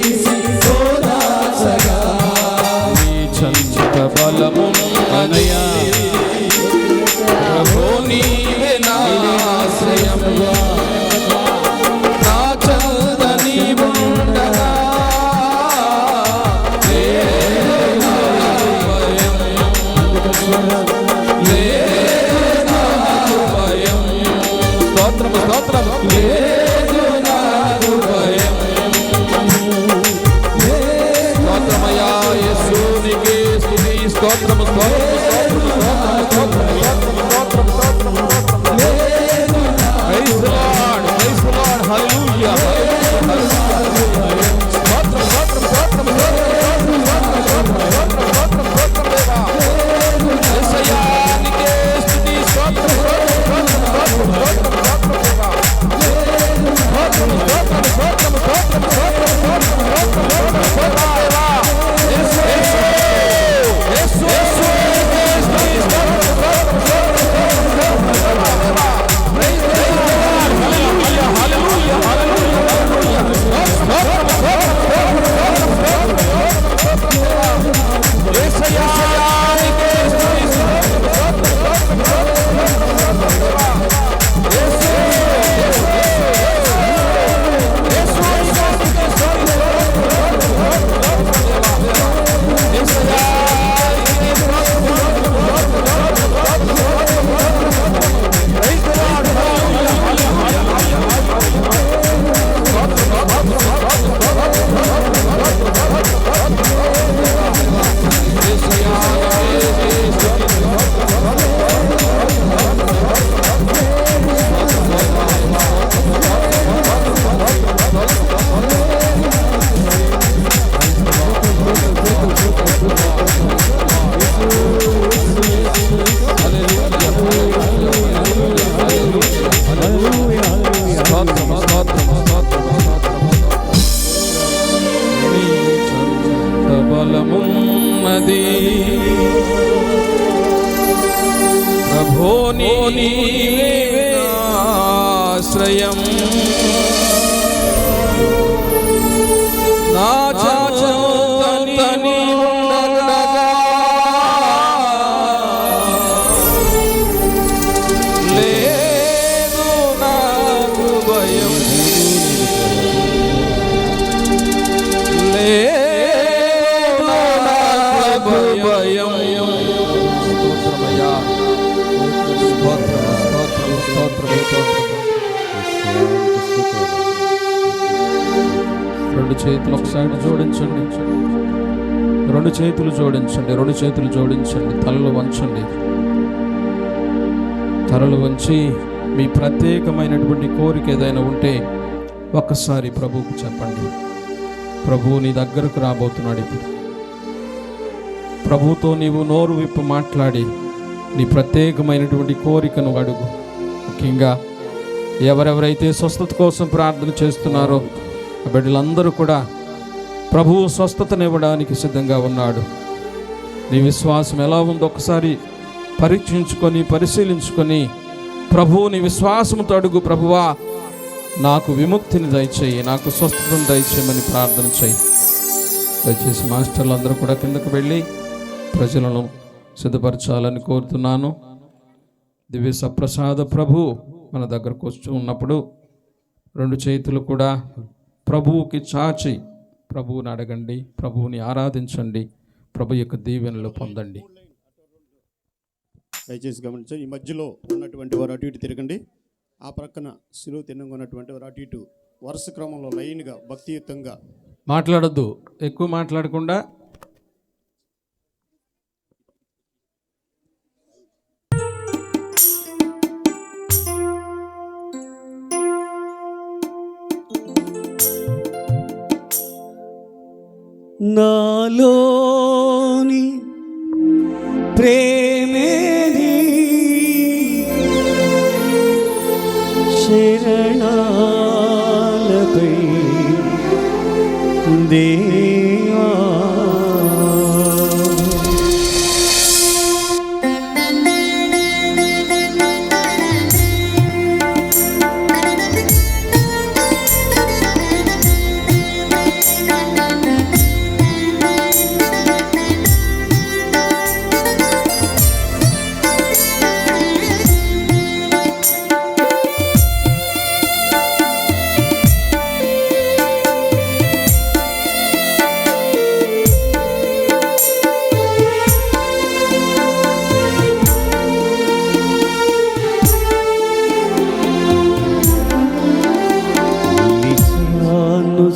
ఉన్నది. ప్రభో నీవే నా ఆశ్రయం, నా చెంత నీవుండగా లేదు నాకు భయం, లేదు నాకు భయం. రెండు చేతులు ఒకసారి జోడించండి, రెండు చేతులు జోడించండి, రెండు చేతులు జోడించండి. తలలు వంచండి, తలలు వంచి మీ ప్రత్యేకమైనటువంటి కోరిక ఏదైనా ఉంటే ఒక్కసారి ప్రభువుకు చెప్పండి. ప్రభువు నీ దగ్గరకు రాబోతున్నాడు. ఇప్పుడు ప్రభువుతో నీవు నోరు విప్పు మాట్లాడి నీ ప్రత్యేకమైనటువంటి కోరికను అడుగు. ముఖ్యంగా ఎవరెవరైతే స్వస్థత కోసం ప్రార్థన చేస్తున్నారో ఆ బిడ్డలందరూ కూడా ప్రభువు స్వస్థతనివ్వడానికి సిద్ధంగా ఉన్నాడు. నీ విశ్వాసం ఎలా ఉందో ఒకసారి పరీక్షించుకొని పరిశీలించుకొని ప్రభువు నీ విశ్వాసంతో అడుగు. ప్రభువా, నాకు విముక్తిని దయచేయి, నాకు స్వస్థతను దయచేయమని ప్రార్థన చేయి. దయచేసి మాస్టర్లు అందరూ కూడా కిందకు వెళ్ళి ప్రజలను సిద్ధపరచాలని కోరుతున్నాను. దివ్య సప్రసాద ప్రభు మన దగ్గరకు వస్తూ ఉన్నప్పుడు రెండు చేతులు కూడా ప్రభువుకి చాచి ప్రభువుని అడగండి, ప్రభువుని ఆరాధించండి, ప్రభు యొక్క దీవెనలు పొందండి. దయచేసి గమనించండి. ఈ మధ్యలో ఉన్నటువంటి వారు అటు ఇటు తిరగండి. ఆ ప్రక్కన సిలువ తిన్నంగా ఉన్నటువంటి వారు అటు ఇటు వరుస క్రమంలో లైన్గా భక్తియుతంగా మాట్లాడద్దు, ఎక్కువ మాట్లాడకుండా నాలోని ప్రేమేది శరణాలపై దేవా,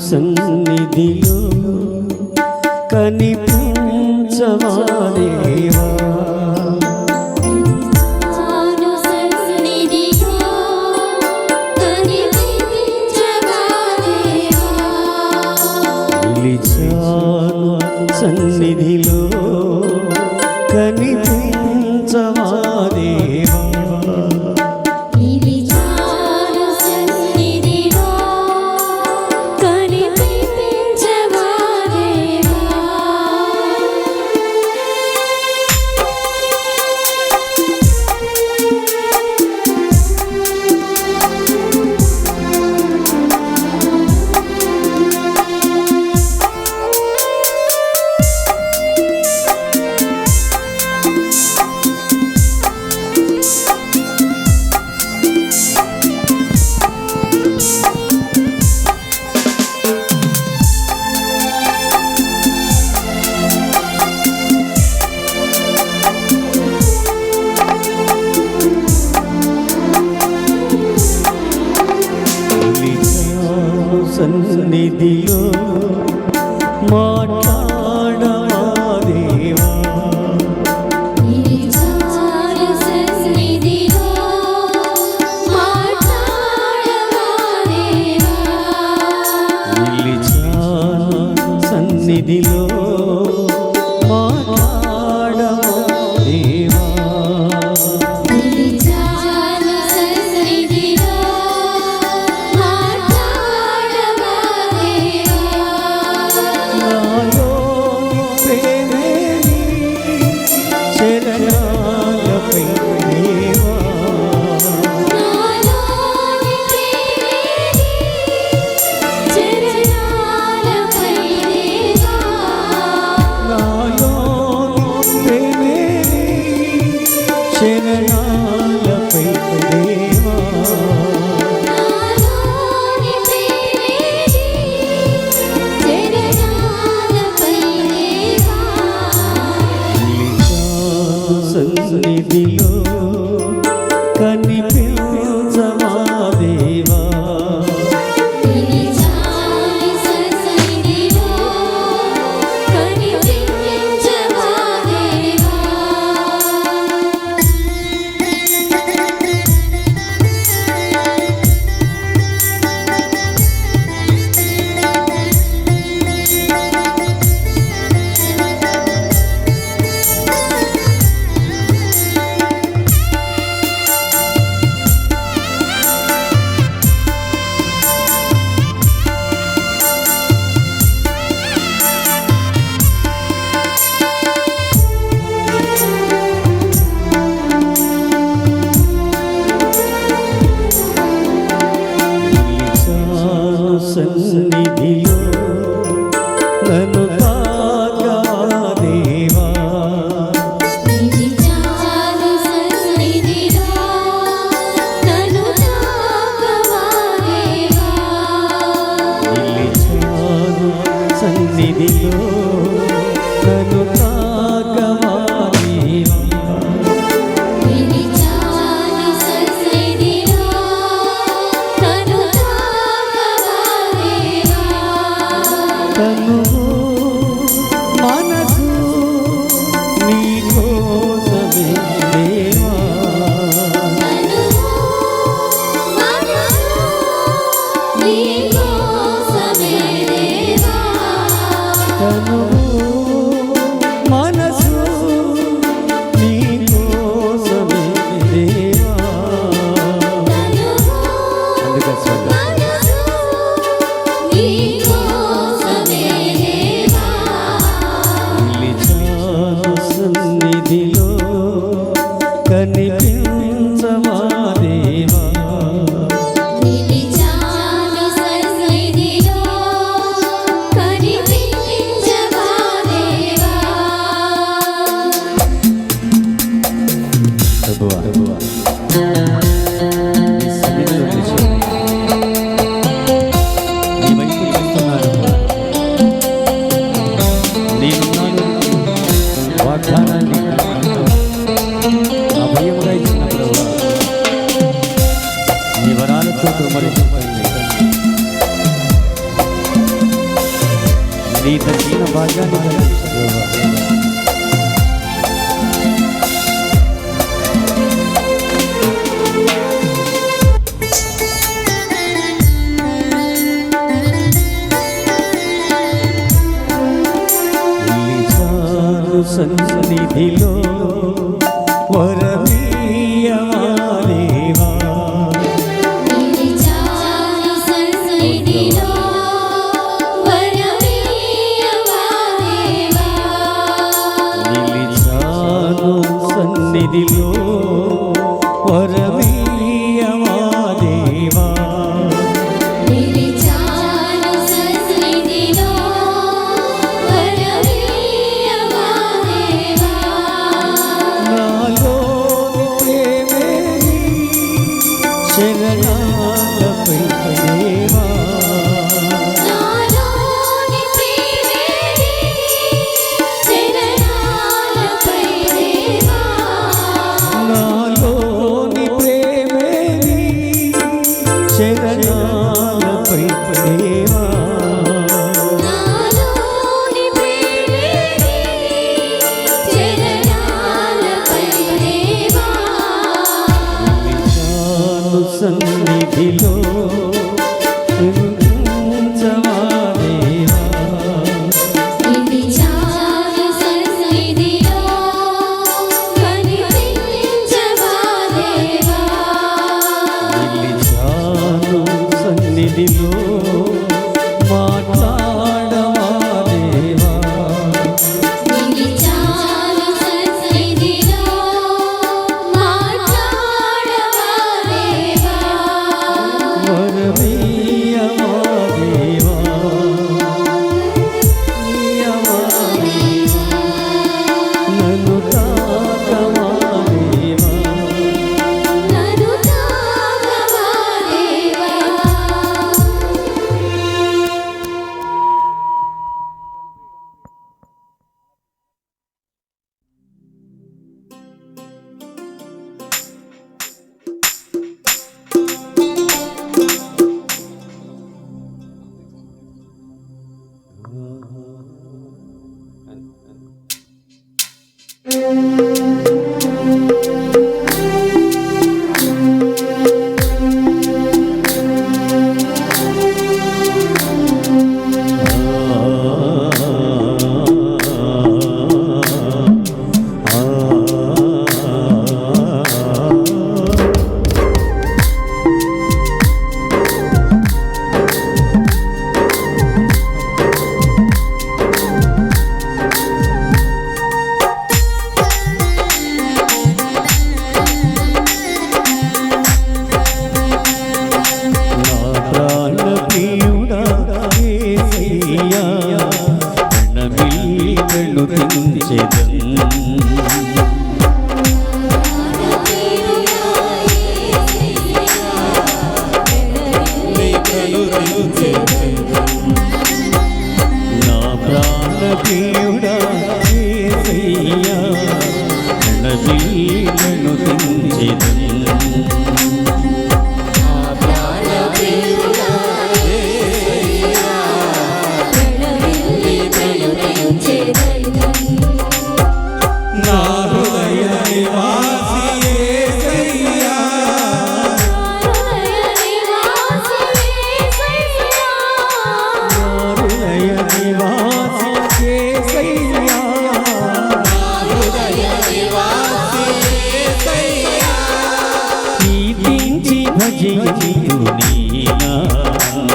సన్నిధిలో కనిపించవా దేవా, సన్నిధిలో కనిపించవా దేవా, సన్నిధిలో మాట్లాడవా దేవా, సన్నిధిలో మాట్లాడవా దేవా, నాలోని ప్రేమేది సన్నిధిలో నన్ను తాకవా దేవా. నిలిచాను సన్నిధిలో నన్ను తాకవా దేవా. తను మనసు నీ కోసమే దేవా. తను మనసు నీ కోసమే దేవా. అందుకే స్వామి నిలిచాను సన్నిధిలో కనిపించవా దేవా. ప్రభువా, నీ సన్నిధిలో నిలిచి నీ వైపు చూస్తున్నాను. నేనున్నాను వాగ్దానాన్ని అభయముగా ఇచ్చిన ప్రభువా, నీ వరాలతో కుమ్మరించబడింది. నీ దక్షిణ భాగ్యాన్ని కలిగించు ప్రభువా. నిలిచాను సన్నిధిలో వరమీయవా దేవా. నిలిచాను సన్నిధిలో వరమీయవా దేవా. నాలోని ప్రేమే శరణాలపై దేవా. నాలోని ప్రేమే శరణాలపై దేవా. నిలిచాను సన్నిధిలో కనిపించవా దేవా. నిలిచాను సన్నిధిలో మాట్లాడవా దేవా. వరమీయవా దేవా. నీయవా దేవా. నన్ను తాకవా దేవా. నా ప్రియుడా యేసయ్యా ప్రణమిల్లను తెంచెదను నా హృదయ నివాసి యేసయ్యా హృదయ నివాసి యేసయ్యా కీర్తించి భజించు నీ నామం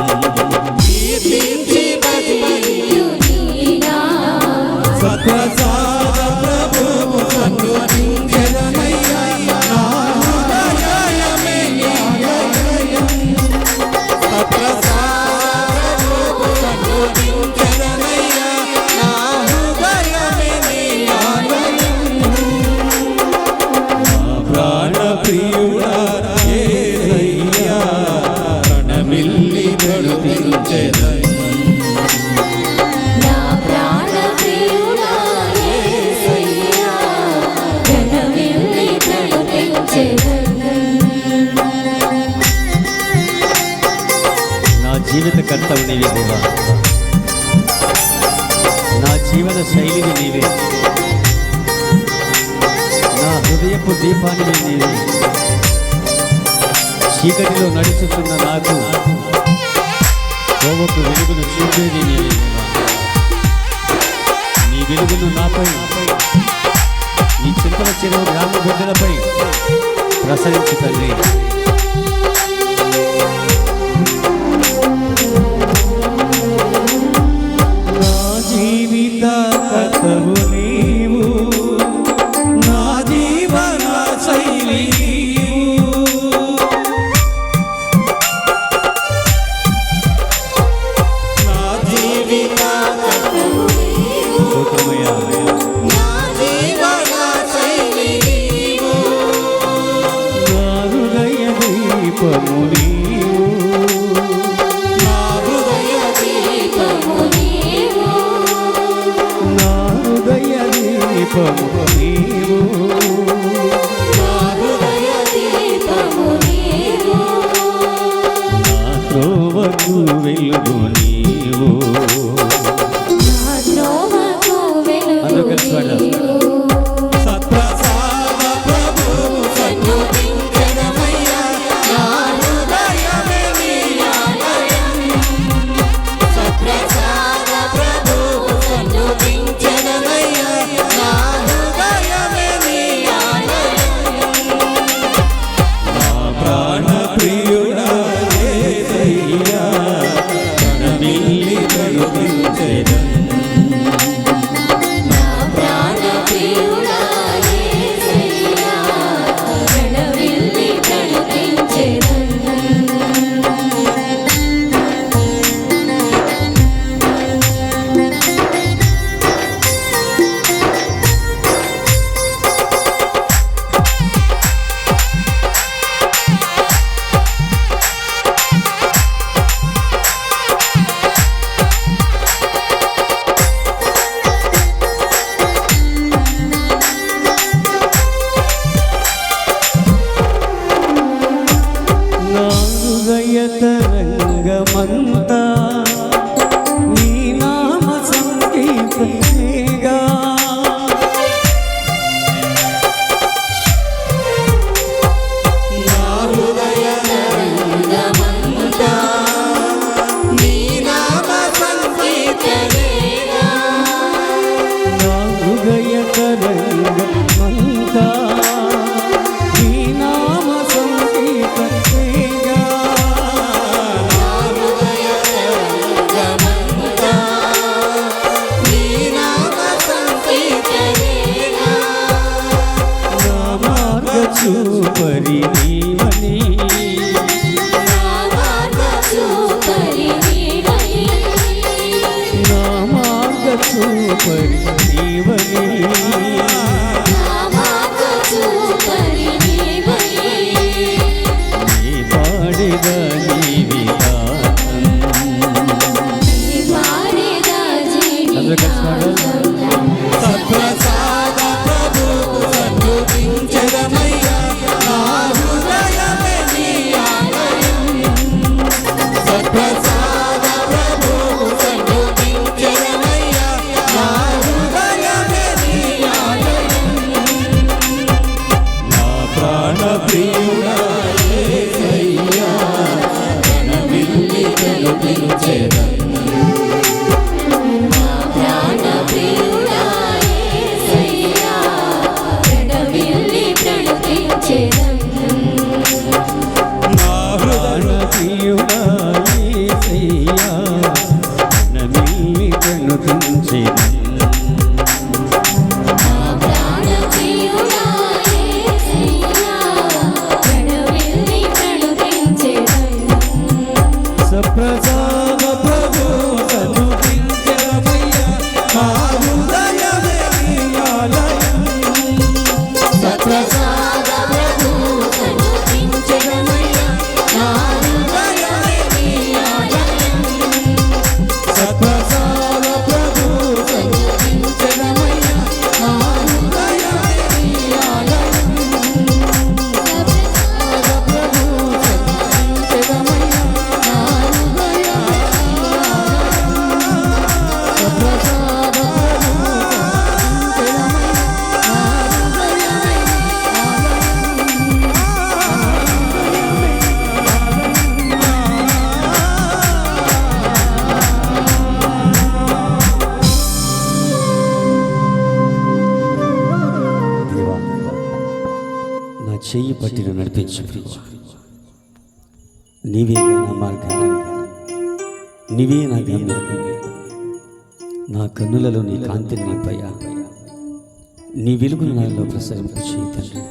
సత్ప్రసాద ప్రభువు సన్నుతించెదనయ్యా నా హృదయమే నీ ఆలయం సత్ప్రసాద ప్రభువు సన్నుతించెదనయ్యా నా హృదయమే నీ ఆలయం నా ప్రాణ ప్రియుడా యేసయ్యా ప్రణమిల్లి గణుతించెదను నా జీవిత కర్తవు నీవే దేవా నా జీవన శైలిని నీవే నా హృదయపు దీపాన్ని నీవే చీకటిలో నడుచుతున్న నాకు కోవకు వెలుగును చూపేది నీవే దేవా నీ వెలుగును నాపై నీ చింతల చెరువు గ్రామ బిడ్డలపై ప్రసరించు తండ్రి నా జీవిత కథవు నీవు నా జీవన శైలి నా జీవిత స్తోత్రమయ్యా. నా జీవన శైలి నా హృదయ దీపము నీవు నా హృదయ నా హృదయ దీపము నీవు నా త్రోవకు వెలుగు నీవు అందరూ కలిసి పాడాలి. సత్ప్రసాద ప్రభువు సన్నుతించెదనయ్యా నా హృదయమే నీ ఆలయం సత్ప్రసాద ప్రభువు సన్నుతించెదనయ్యా నా హృదయమే నీ ఆలయం నా ప్రాణ ప్రియుడా యేసయ్యా ప్రణమిల్లి గణుతించెదను నా హృదయ తరంగమంతా నీ నామ సంకీర్తనేగా నా హృదయ తరంగమంతా నీ నామ సంకీర్తనేగా నా హృదయ తరంగమంతా నీ నామ సంకీర్తనేగా నా హృదయ తరంగమంతా నీ నామ సంకీర్తనేగా నా మార్గ చూపరి నీవని నా మార్గ చూపరి నీవని నీ పాడిద నీవిధానం అందరూ అందరూ కలిసి పాడాలి. సత్ప్రసాద ప్రభువు సన్నుతించెదమయ్యా, నా హృదయమే నీ ఆలయం. సత్ప్రసాద ప్రభువు సన్నుతించెదమయ్యా, నా హృదయమే నీ ఆలయం. నా ప్రాణ ప్రియుడా యేసయ్యా, ఘనమిల్లి కనిపించెదను. నా హృదయ ప్రియుడా యేసయ్యా, ఘనమిల్లి కనిపించెదను. సప్రసాద ప్రభు సన్నుతించెదమయ్యా, నా హృదయమే నీ ఆలయం. సత్ప్రసాద ప్రభువు సన్నుతించెదమయ్యా, నా హృదయమే నీ ఆలయం. సత్ప్రసాద ప్రభువు సన్నుతించెదమయ్యా, నా హృదయమే నీ ఆలయం. సత్ప్రసాద ప్రభువు సన్నుతించెదమయ్యా, నా హృదయమే నీ ఆలయం. సత్ప్రసాద దేవా, నా చెయ్యి పట్టిన నడిపించు. నీవేగా నా మార్గం, నీవే నా గమ్యం. నా కన్నులలో నీ కాంతిని నింపయ్యా, నీ వెలుగును నాలో ప్రసరింపు చేయి తండ్రి.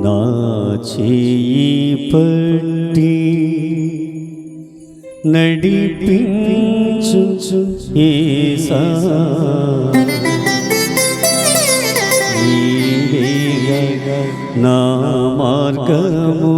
నా చేయి పట్టి నడిపించు యేసా, నీవేగా నా మార్గము.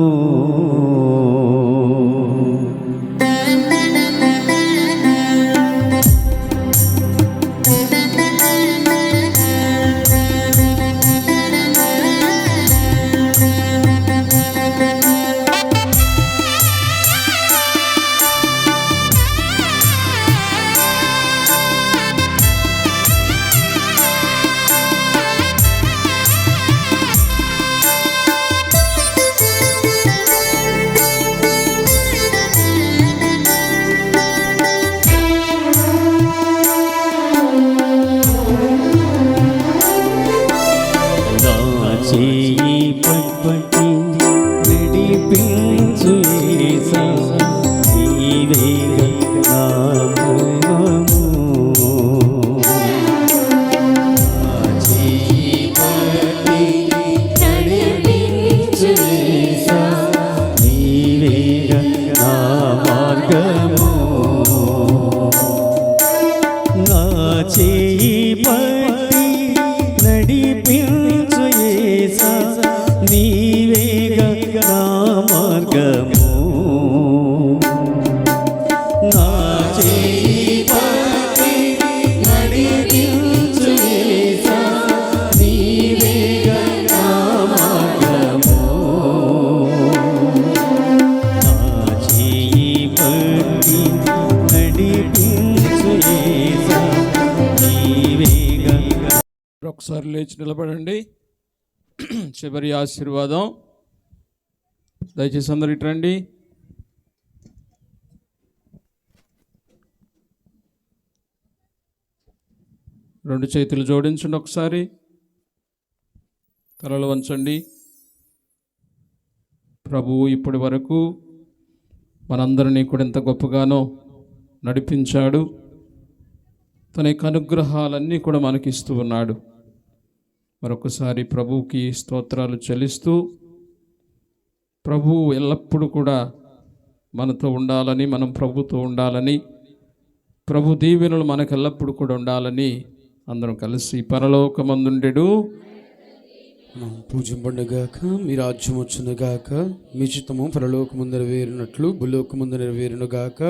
చేయి పట్టి నడిపించు యేసా, నీవేగా నా మార్గము. చేయి పట్టి నడిపించు యేసా, నీవేగా నా మార్గము. నా చేయి పట్టి నడిపించు యేసా, నీవేగా నా మార్గము. నా చేయి పట్టి నడిపించు యేసా, నీవేగా నా మార్గము. నా చేయి పట్టి నడిపించు యేసా, నీవేగా. ఒకసారి లేచి నిలబడండి. చివరి ఆశీర్వాదం. దయచేసి అందరు ఇటు రండి. రెండు చేతులు జోడించండి. ఒకసారి తలలు వంచండి. ప్రభువు ఇప్పటి వరకు మనందరినీ కూడా ఎంత గొప్పగానో నడిపించాడు. తన యొక్క అనుగ్రహాలన్నీ కూడా మనకిస్తూ ఉన్నాడు. మరొకసారి ప్రభువుకి స్తోత్రాలు చెల్లిస్తూ, ప్రభువు ఎల్లప్పుడూ కూడా మనతో ఉండాలని, మనం ప్రభుతో ఉండాలని, ప్రభు దీవెనలు మనకు ఎల్లప్పుడూ కూడా ఉండాలని అందరం కలిసి పరలోకమందుండెడు పూజింపండుగాక, మీ రాజ్యం వచ్చునుగాక, మీ చిత్తము పరలోకము నెరవేరినట్లు భూలోకమందు నెరవేరునుగాక.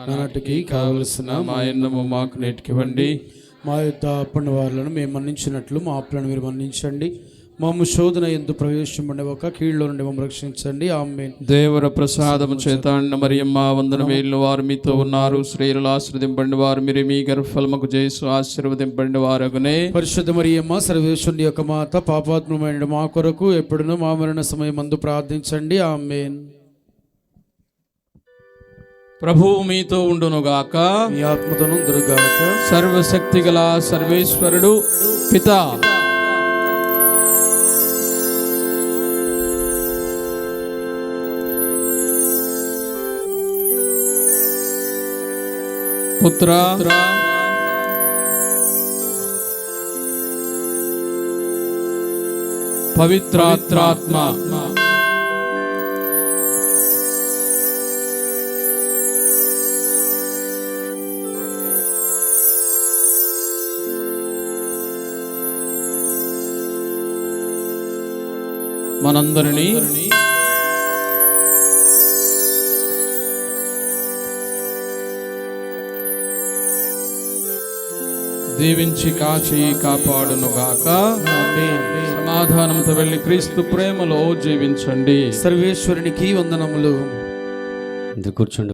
నానాటికి కావలసిన మా అన్నము మాకు నేటికివ్వండి. మా యొక్క అప్పని వారులను మేము మన్నించినట్లు మా అప్పులను మీరు మన్నించండి. మమ్ము శోధన ఎందు ప్రవేశింపండి, ఒక కీళ్ళలో నుండి మమ్మల్ని రక్షించండి. ఆమేన్. దేవర ప్రసాదము చేత అన్న మరియమ్మ వందనమేలిన వారు మీతో ఉన్నారు. స్త్రీలలో ఆశీర్వదింపండి వారు మీరు, మీ గర్భఫలముకు జేసు ఆశీర్వదింపండి వారగునే. పరిశుద్ధ మరియమ్మ సర్వేశ్వరుని యొక్క మాత, పాపాత్మమైన మా కొరకు ఎప్పుడునూ మా మరణ సమయమందు ప్రార్థించండి. ఆమేన్. ప్రభువు మీతో ఉండునుగాక, మీ ఆత్మతోను దురుగాక. సర్వశక్తిగల సర్వేశ్వరుడు పితా, పుత్ర, పవిత్రాత్మ మనందరినీ దీవించి కాచి కాపాడునుగాక. సమాధానంతో వెళ్ళి క్రీస్తు ప్రేమలో జీవించండి. సర్వేశ్వరునికి వందనములు. కూర్చోండి.